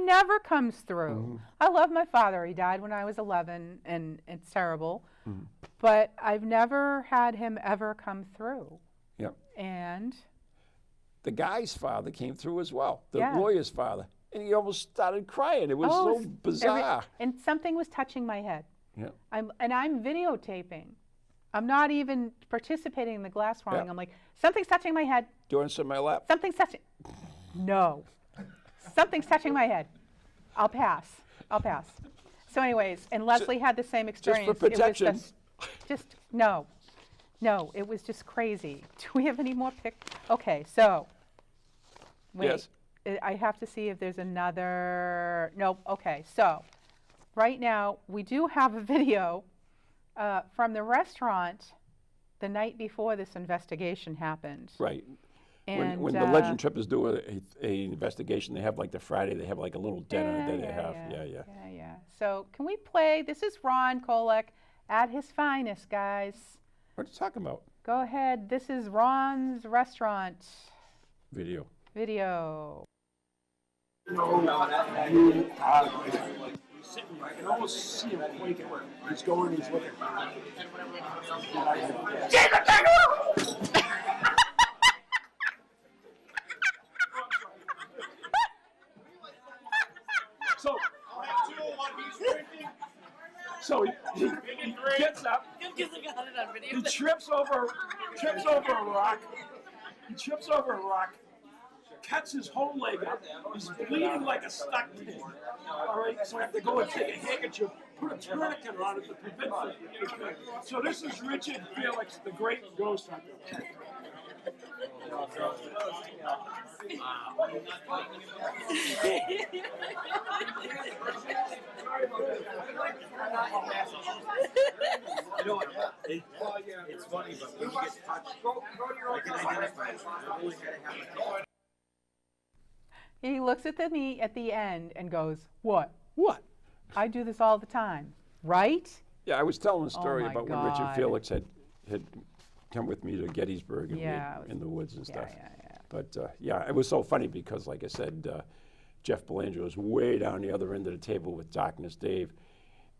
never comes through. Mm-hmm. I love my father. He died when I was 11, and it's terrible. Mm-hmm. But I've never had him ever come through. Yep. And The guy's father came through as well, the Yeah. lawyer's father. And he almost started crying. It was so bizarre. and something was touching my head. Yeah. I'm videotaping. I'm not even participating in the glass swirling. Yeah. I'm like, something's touching my head. Do you want to sit in my lap? Something's touching. No. Something's touching my head. I'll pass. So anyways, and Leslie had the same experience. protection. It was just no. It was just crazy. Do we have any more Okay, so. Wait. Yes. I have to see if there's another. Nope. Okay, so right now we do have a video from the restaurant the night before this investigation happened. Right. And when the Legend Trip is doing a investigation, they have like the Friday, they have like a little dinner that they have. Yeah. So can we play? This is Ron Kolek at his finest, guys. What are you talking about? Go ahead. This is Ron's restaurant Video. video. Sitting, I can almost see him quaking. He's going, he's looking. So he gets up. He trips over a rock. He trips over a rock. Cuts his whole leg up. He's bleeding like a stuck pig. All right, so I have to go and take a handkerchief, put a tourniquet on it to prevent it. So this is Richard Felix, the great ghost hunter. You know what? It's funny, but when you get touched, I can identify it. I've always had to have He looks at me at the end and goes, "What? What? I do this all the time, right?" Yeah, I was telling a story my about when Richard God. Felix had come with me to Gettysburg and Yeah, in the woods and stuff. Yeah. But yeah, it was so funny because, like I said, Jeff Belanger was way down the other end of the table with Darkness Dave,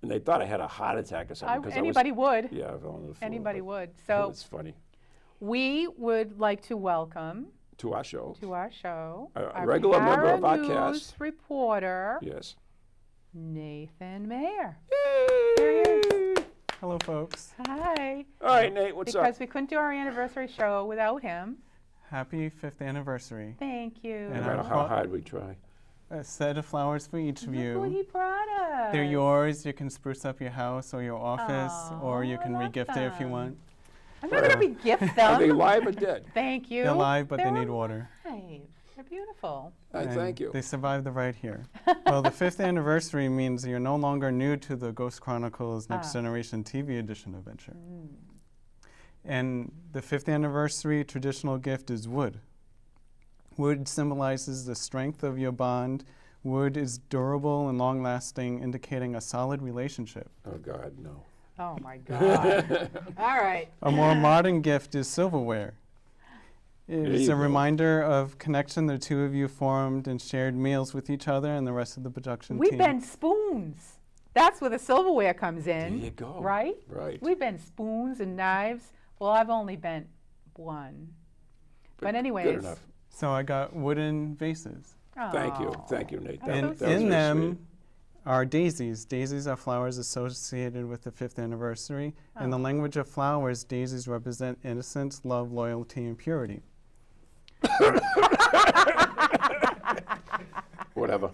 and they thought I had a heart attack or something. 'Cause Anybody would. Yeah, I fell on the floor. Anybody but would. It So was funny. we would like to welcome To our show. to our show A our regular member of our Paranews cast. reporter, Yes. Nathan Mayer. Hello, folks. Hi. All right, Nate, what's Because up? we couldn't do our anniversary show without him. Happy 5th anniversary. Thank you. And No matter I've how brought hard we try. a set of flowers for each of Look what you. he brought us. They're yours. You can spruce up your house or your office, or you Aw, can I love regift it if you them. want. I'm not going to re-gift Are they them. live or dead? Thank you. They're live, but they They're need water. alive. They're beautiful. And Thank you. They survived the ride here. Well, the 5th anniversary means you're no longer new to the Ghost Chronicles Next Generation TV edition adventure. And the 5th anniversary traditional gift is wood. Wood symbolizes the strength of your bond. Wood is durable and long-lasting, indicating a solid relationship. Oh, God, no. Oh, my God. All right. A more modern gift is silverware. It's you a go. reminder of connection the two of you formed and shared meals with each other and the rest of the production We team. bend spoons. That's where the silverware comes in. There you go. Right? Right. We bend spoons and knives. Well, I've only bent one. But anyways. Good enough. So I got wooden vases. Thank you. Oh. Thank you, Nate. And That was in very them sweet. are daisies. Daisies are flowers associated with the 5th anniversary. In the language of flowers, daisies represent innocence, love, loyalty, and purity. Whatever.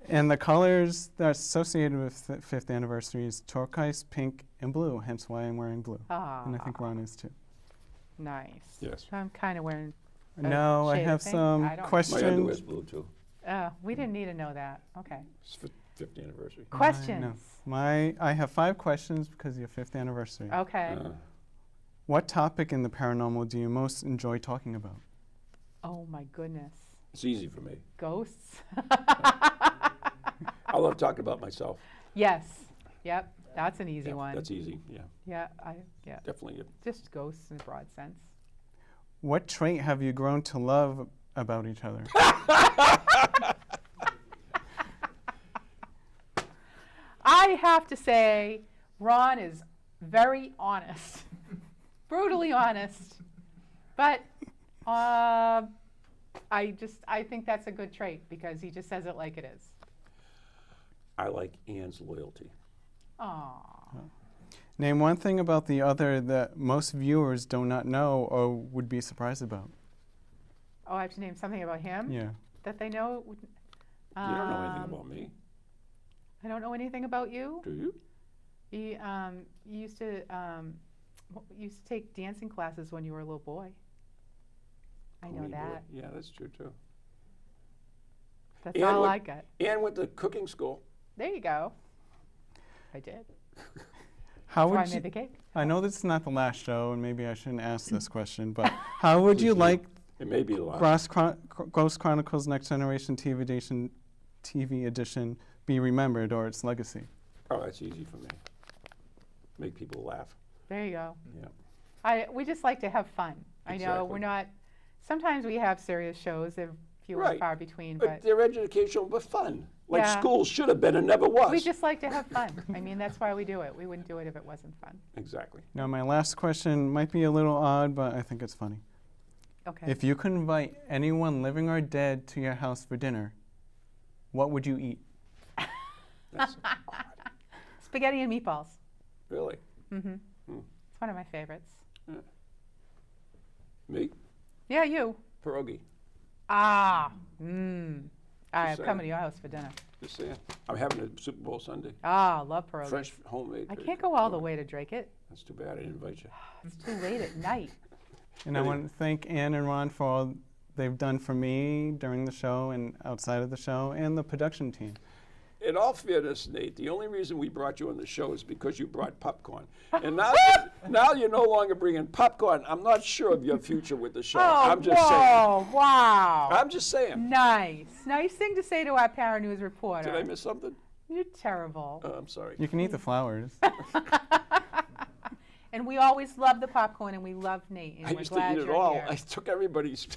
And the colors that are associated with the 5th anniversary is turquoise, pink, and blue, hence why I'm wearing blue. And I think Ron is too. Nice. Yes. I'm kind of wearing. No, I shade of have pink? some I don't- My questions. underwear's blue, too. We didn't need to know that. Okay. It's 50th anniversary. Questions. I have 5 questions because of your 5th anniversary. Okay. What topic in the paranormal do you most enjoy talking about? Oh my goodness. It's easy for me. Ghosts. I love talking about myself. Yes. Yep. That's an easy Yeah, one. That's easy. Yeah, Yeah. definitely. Just ghosts in a broad sense. What trait have you grown to love about each other? I have to say, Ron is very honest, brutally honest. But I think that's a good trait because he just says it like it is. I like Anne's loyalty. Aw. Name one thing about the other that most viewers do not know or would be surprised about. Oh, I have to name something about him Yeah. that they know. You don't know anything about me, I don't know anything about you. do you? You used to take dancing classes when you were a little boy. I know Pony boy. that. Yeah, that's true, too. That's And all what- I got. Anne went to cooking school. There you go. I did. How That's why I would made you, the cake. I know this is not the last show, and maybe I shouldn't ask this question, but how would you Please do. like It may be the last. Ghost Chronicles Next Generation TV edition be remembered or its legacy? Oh, that's easy for me. Make people laugh. There you go. Yeah. We just like to have fun. I know we're Exactly. not. Sometimes we have serious shows. They're few and far between, but they're educational but fun. Like Yeah. school should have been and never was. we just like to have fun. I mean, that's why we do it. We wouldn't do it if it wasn't fun. Exactly. Now, my last question might be a little odd, but I think it's funny. Okay. If you could invite anyone living or dead to your house for dinner, what would you eat? That's Spaghetti and meatballs. really. It's one of my favorites. Me? Yeah, you. Pierogi. Ah. All right, I'm saying. coming to your house for dinner. Just saying. I'm having a Super Bowl Sunday. Ah, love pierogies. Fresh, homemade. I can't go all the way to Drake it. That's too bad I didn't invite you. It's too late at night. And I want to thank Anne and Ron for all they've done for me during the show and outside of the show, and the production team. In all fairness, Nate, the only reason we brought you on the show is because you brought popcorn. And now you're no longer bringing popcorn. I'm not sure of your future with the show. I'm just saying. Wow. I'm just saying. Nice. Nice thing to say to our Paranews reporter. Did I miss something? You're terrible. I'm sorry. You can eat the flowers. And we always love the popcorn, and we love Nate. And I we're used to glad eat it you're all. here. I took everybody's.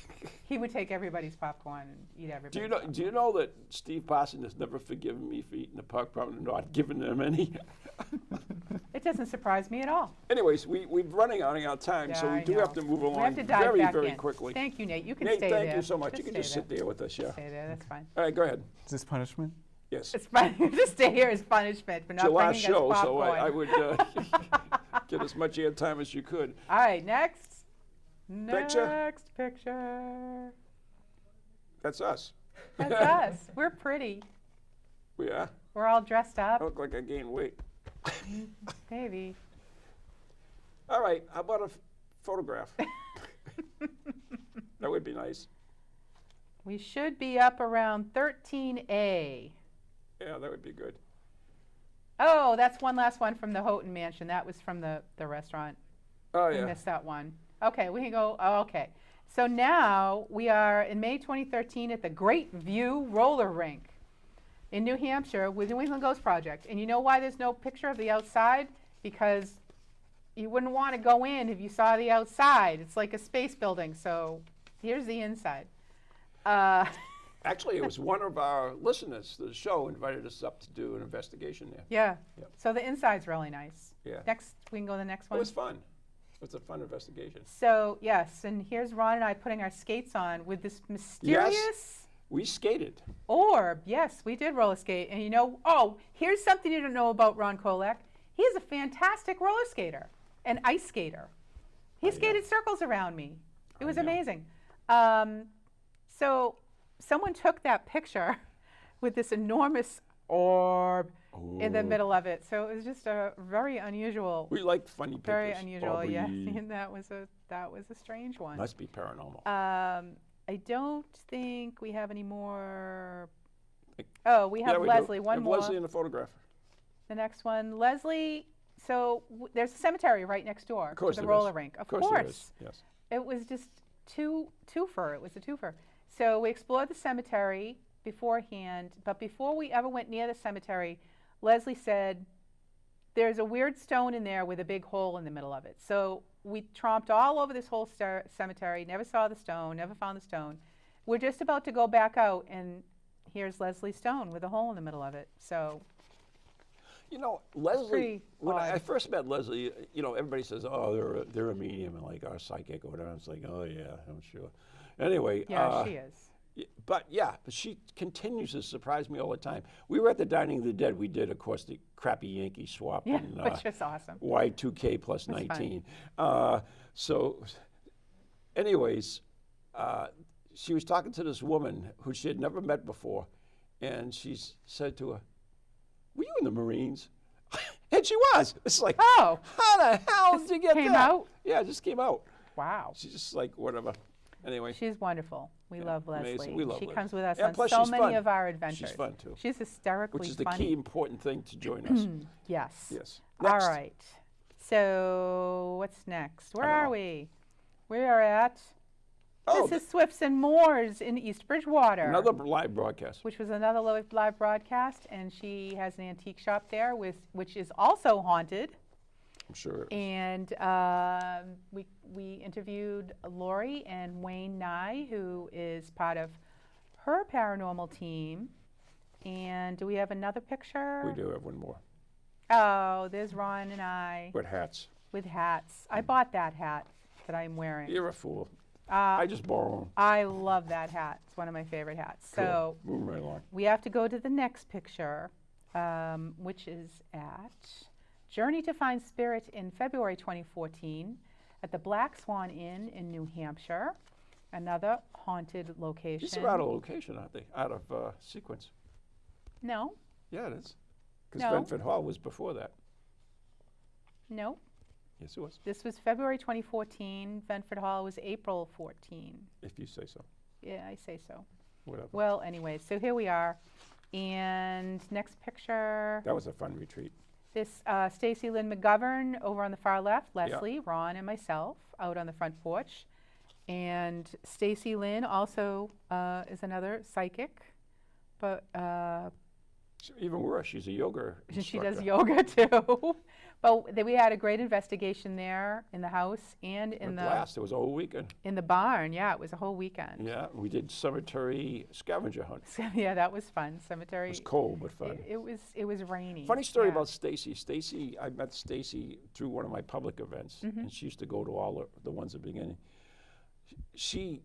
He would take everybody's popcorn and eat everybody's popcorn. Do you know that Steve Parson has never forgiven me for eating the popcorn and not giving them any? It doesn't surprise me at all. Anyways, we're running out of time, so Yeah, we I do know. have to move We along have to dive very, back very in. quickly. Thank you, Nate. You can Nate, stay thank there. you so much. You can just stay sit there with us, yeah. Stay there. That's fine. All right, go ahead. Is this punishment? Yes. It's fine. Just stay here as punishment for It's not your bringing last us show, popcorn. so I would get as much airtime as you could. All right, next. Picture. Next picture. That's us. That's us. We're pretty. We are. We're all dressed I up. look like I gained weight. Maybe. All right, how about a photograph? That would be nice. We should be up around 13A. Yeah, that would be good. Oh, that's one last one from the Houghton Mansion. That was from the restaurant. Oh, We yeah. missed that one. Okay, we can go. Oh, okay. So now we are in May 2013 at the Great View Roller Rink in New Hampshire with New England Ghost Project. And you know why there's no picture of the outside? Because you wouldn't want to go in if you saw the outside. It's like a space building. So here's the inside. Actually, it was one of our listeners to the show invited us up to do an investigation there. Yeah. Yep. So the inside's really nice. Yeah. Next, we can go to the next It one. was fun. It was a fun investigation. So yes, and here's Ron and I putting our skates on with this mysterious We skated. orb. Yes, we did roller skate. And you know, oh, here's something you don't know about Ron Kolek. He is a fantastic roller skater, an ice skater. He skated circles around me. It was know. amazing. So someone took that picture with this enormous orb in the middle of it. So it was just a very unusual, We liked funny pictures. very unusual. Yeah, Aubrey. and that was a strange one. Must be paranormal. I don't think we have any more. Oh, we have Yeah, we do. Leslie. We One have more. Leslie in the photograph. The next one, Leslie. So there's a cemetery right next door course to the there is. roller rink. Of There course. is. Yes. It was just twofer. It was a twofer. So we explored the cemetery beforehand, but before we ever went near the cemetery, Leslie said, there's a weird stone in there with a big hole in the middle of it. So we tromped all over this whole cemetery, never saw the stone, never found the stone. We're just about to go back out, and here's Leslie's stone with a hole in the middle of it. So You know, Leslie, pretty when I odd. first met Leslie, you know, everybody says, oh, they're a medium and like our psychic or whatever. I was like, oh, yeah, I'm sure. Anyway. yeah, she is. But she continues to surprise me all the time. We were at the Dining of the Dead. We did, of course, the crappy Yankee swap. Yeah, and, which is awesome. Y2K plus That's 19. So, anyways, she was talking to this woman who she had never met before, and she said to her, "Were you in the Marines?" And she was. It's like, Oh. how the hell did you get came that? out? Yeah, it just came out. Wow. She's just like, whatever. Anyway. She's wonderful. We love amazing. Leslie. We love she Leslie. comes with us And on plus so she's many fun. of our adventures. She's fun, too. She's hysterically Which is the funny. key important thing to join us. Yes. Yes. All Next. right. So what's next? Where I don't are know. we? We are at Oh, This is Swifts and Moores in East Bridgewater. another live broadcast. Which was another live broadcast, and she has an antique shop there, which is also haunted. I'm sure. And we interviewed Lori and Wayne Nye, who is part of her paranormal team. And do we have another picture? We do have one more. Oh, there's Ron and I With hats. with hats. I bought that hat that I'm wearing. You're a fool. I just borrow them. I love that hat. It's one of my favorite hats. So Moving right along. we have to go to the next picture, which is at Journey to Find Spirit in February 2014 at the Black Swan Inn in New Hampshire, another haunted location. These are out of location, aren't they? Out of sequence. No, Yeah, it is. Because No. Benford Hall was before that. no. Yes, it was. This was February 2014. Benford Hall was April 14. If you say so. Yeah, I say so. Whatever. Well, anyway, so here we are. And next picture. That was a fun retreat. This Stacy Lynn McGovern over on the far left, Leslie, Ron, and myself out on the front porch. And Stacy Lynn also is another psychic, but Even worse, she's a yoga she instructor. does yoga too. But we had a great investigation there in the house and in At last, it was a whole weekend. in the barn. Yeah, it was a whole weekend. Yeah, we did cemetery scavenger hunt. So, yeah, that was fun. Cemetery. It was cold, but fun. It was rainy. Funny story yeah. about Stacy. Stacy, I met Stacy through one of my public events, Mm-hmm. and she used to go to all the ones at the beginning. She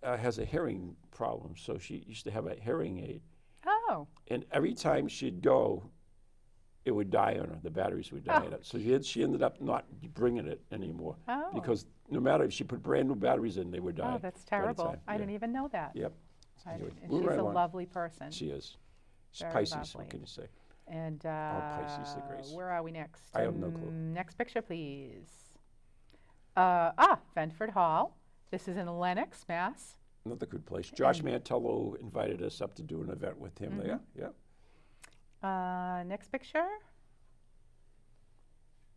has a hearing problem, so she used to have a hearing aid. Oh, And every time she'd go, it would die on her. The batteries would die on it. So she ended up not bringing it anymore. Oh. Because no matter if she put brand new batteries in, they would die. oh, that's by the terrible. time. I Yeah. didn't even know that. Yep. I Anyway, didn't- and moving she's right a along. lovely person. She is. She's Very Pisces, lovely. what can you say? And Pisces, the grace. where are we next? I have no clue. Next picture, please. Benford Hall. This is in Lenox, Mass. Another good place. Josh Mantello invited us up to do an event with him there. Yeah, Next picture.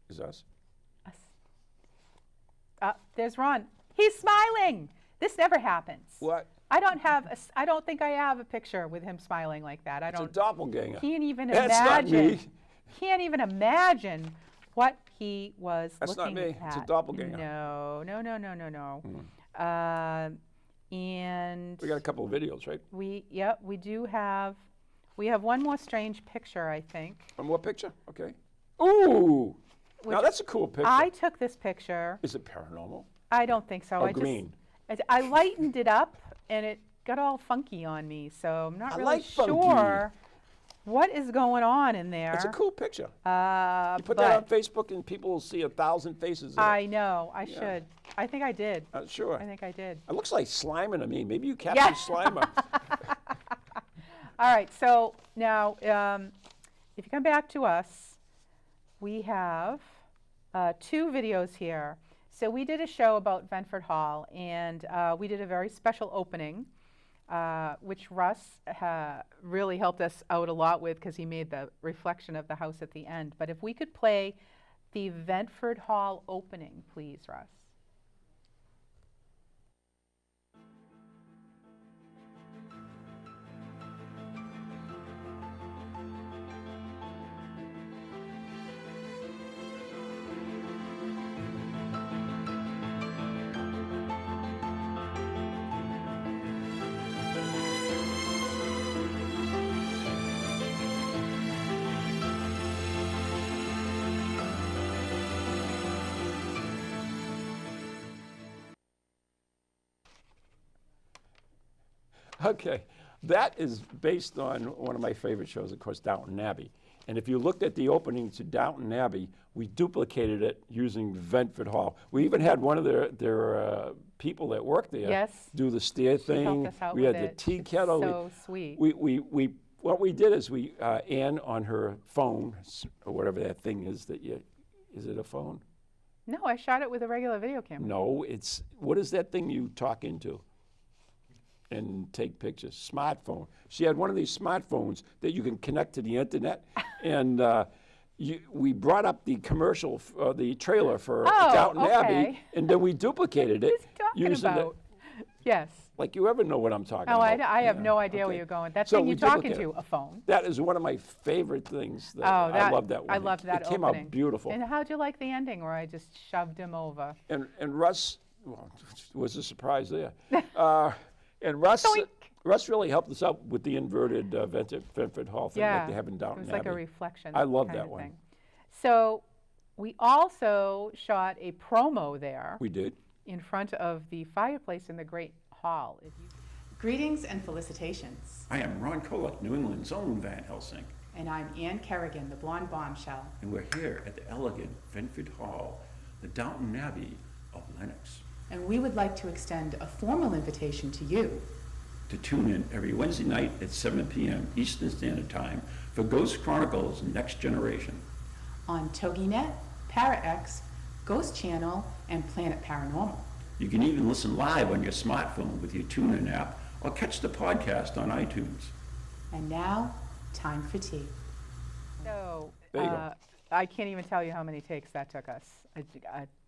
is us. There's Ron. He's smiling. This never happens. What? I don't think I have a picture with him smiling like that. I It's a don't. doppelganger. Can't even That's not imagine. me. Can't even imagine what he was That's not looking me. at. It's a doppelganger. No. And We got a couple of videos, right? we do have. We have one more strange picture, I think. One more picture? Okay. Ooh! Now Which that's a cool picture. I took this picture. Is it paranormal? I don't think so. Oh, I green. I lightened it up, and it got all funky on me. So I'm not I really like funky. sure what is going on in there. It's a cool picture. Uh, You put but that on Facebook and people will see 1,000 faces in it. I know. I should. I think I did. Sure. I think I did. It looks like Slimer to me. Maybe you captured Slimer. All right. So now, if you come back to us, we have 2 videos here. So we did a show about Benford Hall, and we did a very special opening, which Russ really helped us out a lot with because he made the reflection of the house at the end. But if we could play the Benford Hall opening, please, Russ. Okay, that is based on one of my favorite shows, of course, Downton Abbey. And if you looked at the opening to Downton Abbey, we duplicated it using Benford Hall. We even had one of their people that worked there Yes. do the stair She thing. helped us out We with had the it. tea It's kettle. so sweet. What we did is Anne on her phone, or whatever that thing is is it a phone? No, I shot it with a regular video camera. No, what is that thing you talk into and take pictures? Smartphone. She had one of these smartphones that you can connect to the internet, and we brought up the commercial, the trailer for Oh, Downton Abbey, okay. and then we duplicated it What are you talking using about? Yes. Like you ever know what I'm talking Oh, about. I have Yeah, no idea where okay. you're going. That So thing we you're did look talking at to, it. a phone. That is one of my favorite things. That Oh, I love that one. I loved that It came opening. out beautiful. And how'd you like the ending where I just shoved him over? And Russ, well, was a surprise there. And Russ, Doink. Russ really helped us out with the inverted Ventford Hall thing Yeah. like they have in It Downton was like a Abbey. reflection. I love kind that of one. thing. So we also shot a promo there We did. in front of the fireplace in the Great Hall. Greetings and felicitations. I am Ron Kolek, New England's own Van Helsing, And I'm Anne Kerrigan, the blonde bombshell. and we're here at the elegant Ventford Hall, the Downton Abbey of Lennox, And we would like to extend a formal invitation to you to tune in every Wednesday night at 7 p.m. Eastern Standard Time for Ghost Chronicles Next Generation. on TogiNet, ParaX, Ghost Channel, and Planet Paranormal. You can even listen live on your smartphone with your TuneIn app or catch the podcast on iTunes. And now, time for tea. So There you go. I can't even tell you how many takes that took us.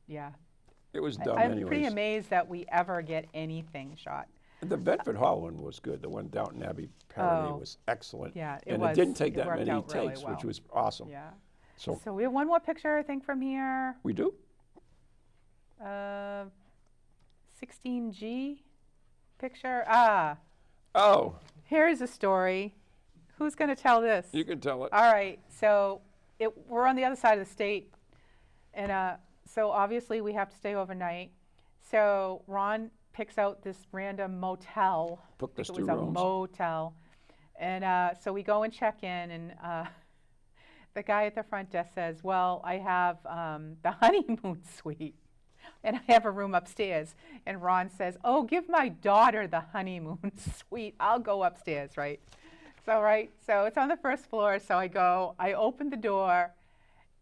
Yeah. It was dumb I'm anyways. pretty amazed that we ever get anything shot. The Bedford Hall one was good. The one Downton Abbey parody Oh, was excellent. yeah, it and was. it didn't take It that worked many out really takes, well. which was awesome. Yeah. So So we have one more picture, I think, from here. we do. 16G picture. Oh, Here's a story. Who's going to tell this? you can tell it. All right. So we're on the other side of the state, and so obviously we have to stay overnight. So Ron picks out this random motel. Booked us It 2 was a rooms. motel, and so we go and check in, and the guy at the front desk says, "Well, I have the honeymoon suite." And I have a room upstairs. And Ron says, "Oh, give my daughter the honeymoon suite. I'll go upstairs," right? So it's on the first floor. So I open the door,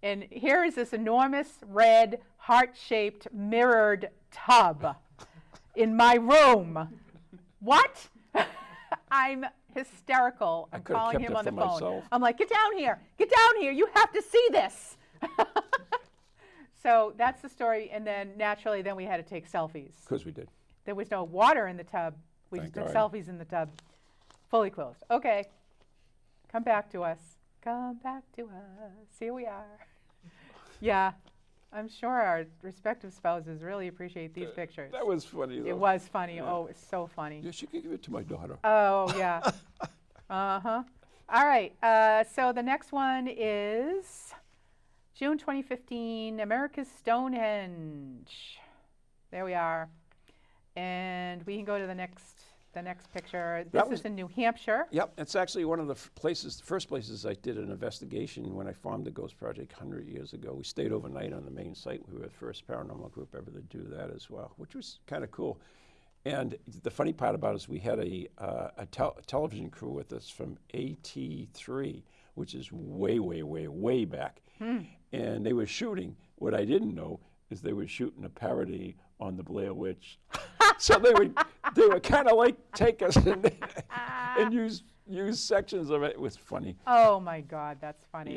and here is this enormous red heart-shaped mirrored tub in my room. What? I'm hysterical. I'm could've calling kept him it on the for phone. myself. I'm like, "Get down here. Get down here. You have to see this." So that's the story, and then naturally, then we had to take selfies. Because we did. There was no water in the tub. We Thank just did God. selfies in the tub, fully clothed. Okay, come back to us. Come back to us. Here we are. Yeah, I'm sure our respective spouses really appreciate these pictures. That was funny, though. It was funny. Oh, it's so funny. Yeah, she could give it to my daughter. Oh, yeah. Uh-huh. All right, so the next one is June 2015, America's Stonehenge. There we are. And we can go to the next picture. This was- is in New Hampshire. Yep, it's actually one of the first places I did an investigation when I formed the Ghost Project 100 years ago. We stayed overnight on the main site. We were the first paranormal group ever to do that as well, which was kind of cool. And the funny part about it is we had a television crew with us from AT3, which is way, way, way, way back. And they were shooting. What I didn't know is they were shooting a parody on the Blair Witch. So they would kind of like take us and use sections of it. It was funny. Oh, my God, that's funny.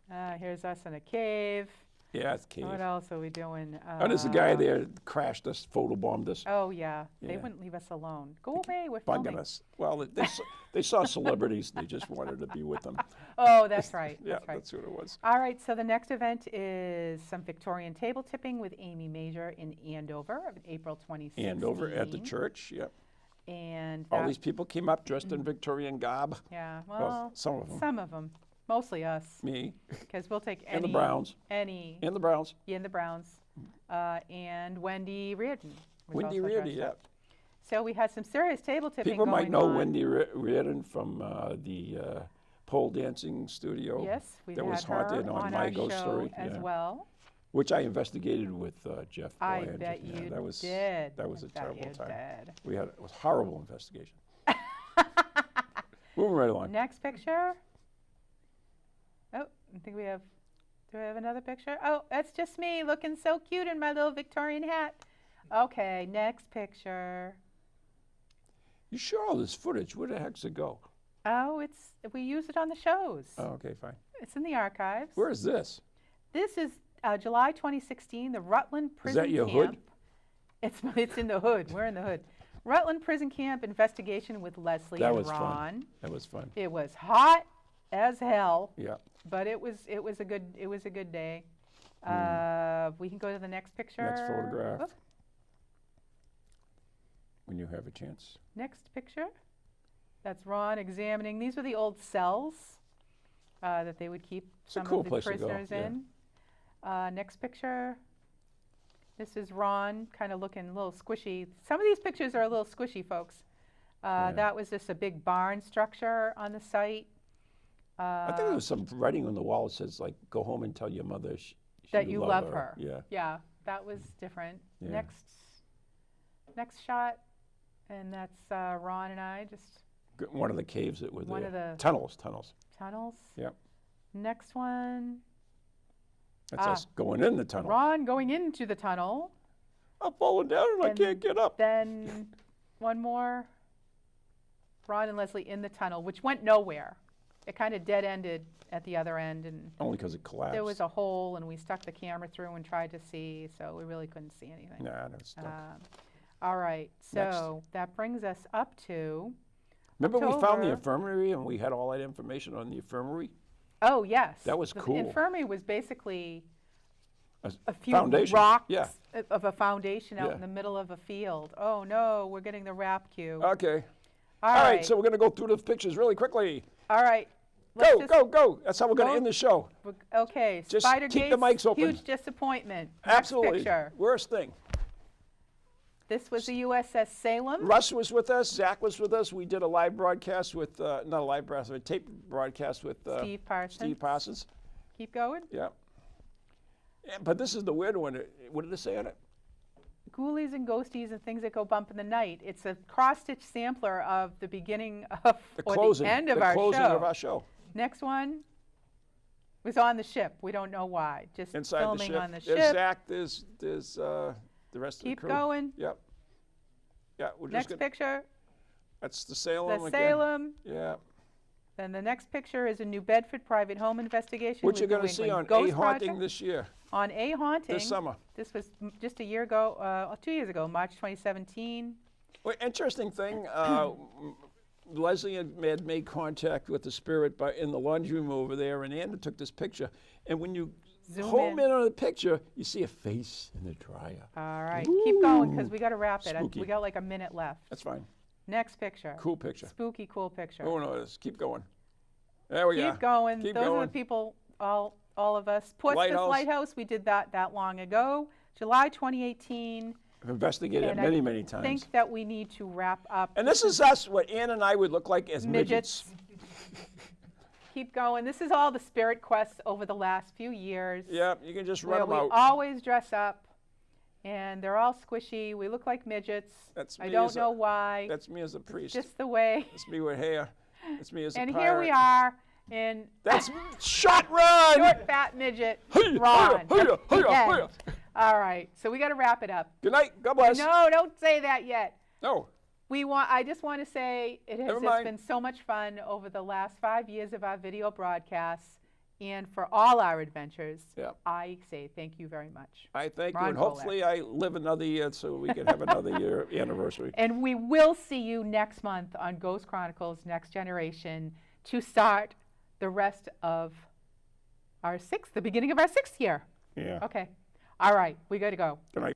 Yeah. Here's us in a cave. Yeah, it's cave. What else are we doing? Oh, there's a guy there crashed us, photobombed us, Oh, yeah. They Yeah. wouldn't leave us alone. Go away, we're bugging filming. us. Well, they saw celebrities. They just wanted to be with them. Oh, that's right. Yeah, That's right. that's what it was. All right, so the next event is some Victorian table tipping with Amy Major in Andover, April 2016. And over at the church, yep. And All that- these people came up dressed in Victorian garb. yeah, Well, well, some of them. some of them, mostly us, Me because we'll take any. and the Browns. Any. And the Browns. Yeah, and the Browns. And Wendy Reardon. was Wendy also Reardon, dressed yeah. up. So we had some serious table tipping People might going know on. Wendy Reardon from the pole dancing studio. Yes, we that had was her haunted on My our Ghost show Story, as yeah. well. Which I investigated with Jeff. I Bryant. bet Yeah, you that was, did. That was I a bet terrible you time. did. It was a horrible investigation. Moving right along. Next picture. Oh, I think we have. Do we have another picture? Oh, that's just me looking so cute in my little Victorian hat. Okay, next picture. You sure all this footage? Where the heck's it go? Oh, we use it on the shows. Oh, okay, fine. It's in the archives. Where is this? This is July 2016, the Rutland Is Prison that your Camp. hood? It's in the hood. We're in the hood. Rutland Prison Camp investigation with Leslie That and was Ron. fun. That was fun. It was hot as hell, Yeah. but it was a good day. We can go to the next picture. Next photograph. Oop. When you have a chance. Next picture. That's Ron examining. These were the old cells that they would keep It's a some cool of the place to go, prisoners yeah. in. Next picture. This is Ron, kind of looking a little squishy. Some of these pictures are a little squishy, folks. That was just a big barn structure on the site. I think there was some writing on the wall that says, like, go home and tell your mother That you love her. Yeah. Yeah, that was different. Yeah. Next shot, and that's Ron and I, just One of the caves that were there. One of the- Tunnels. tunnels. Yep. Next one, That's us going in the tunnel. Ron going into the tunnel. I'm falling down and I And can't get up. Then one more, Ron and Leslie in the tunnel, which went nowhere. It kind of dead-ended at the other end, and Only because it collapsed. there was a hole, and we stuck the camera through and tried to see, so we really couldn't see anything. Nah, no, it's stuck. All right, so that brings us up to, Remember we found the October. infirmary and we had all that information on the infirmary? oh, yes. That was the cool. infirmary was basically A a few foundation, rocks yeah. of a foundation out Yeah. in the middle of a field. Oh, no, we're getting the wrap cue. Okay. All All right, right, so we're going to go through the pictures really quickly. all right. let's just- Go. That's how we're going to go. end the show. Okay, Just Spider keep the Gates, mics open. huge disappointment. Next Absolutely. picture. Worst thing. This was the USS Salem. Russ was with us. Zach was with us. We did a live broadcast with, not a live broadcast, a tape broadcast with Steve Parsons. Steve Parsons. Keep going. Yeah. But this is the weird one. What did it say on it? Ghoulies and ghosties and things that go bump in the night. It's a cross-stitch sampler of the beginning of The or closing. the end of the our closing show. of our show. Next one was on the ship. We don't know why. Just Inside filming the ship. on the There's ship. Zach. There's the rest Keep of the crew. going. Yep. Yeah, we're just Next gonna, picture, that's the Salem the again. Salem. Yeah. Then the next picture is a New Bedford private home investigation. Which with you're going New to see England on Ghost A Haunting Project. this year, On A Haunting. this summer. This was just a year ago, 2 years ago, March 2017. Well, interesting thing, Leslie had made contact with the spirit in the laundry room over there, and Anna took this picture. And when you Zoom home in. in on the picture, you see a face in the dryer. All right, keep going because we got to wrap it. Spooky. We got like a minute left. That's fine. Next picture. Cool picture. Spooky, cool picture. Oh, no, keep going. There we go. Keep going. Keep Those are going. the people, all of us. Portsmouth Lighthouse. Lighthouse, we did that long ago. July 2018. I've investigated it and I many times. think that we need to wrap up. And this is us, what Ann and I would look like as midgets. Keep going. This is all the spirit quests over the last few years. Yeah, you can just Where run we them out. always dress up, and they're all squishy. We look like midgets. That's I me don't as a- know why. That's me as a priest. Just the way. That's me with hair. That's me as a And pirate. here we are in That's shot run! short, fat midget Hey-ya, Ron. hey-ya, The hey-ya, end. hey-ya. All right, so we got to wrap it up. Good night. God bless. No, don't say that yet. No. I just want to say it has Never just mind. been so much fun over the last 5 years of our video broadcasts, and for all our adventures. Yeah. I say thank you very much. I thank Ron you, and hopefully I live another year so we can have another year anniversary. And we will see you next month on Ghost Chronicles Next Generation to start the rest of the beginning of our 6th year. Yeah. Okay. All right, we got to go. Good night.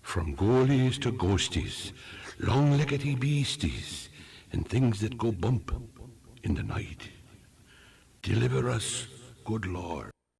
From ghoulies to ghosties, long-leggedy beasties, and things that go bump in the night. Deliver us, good Lord.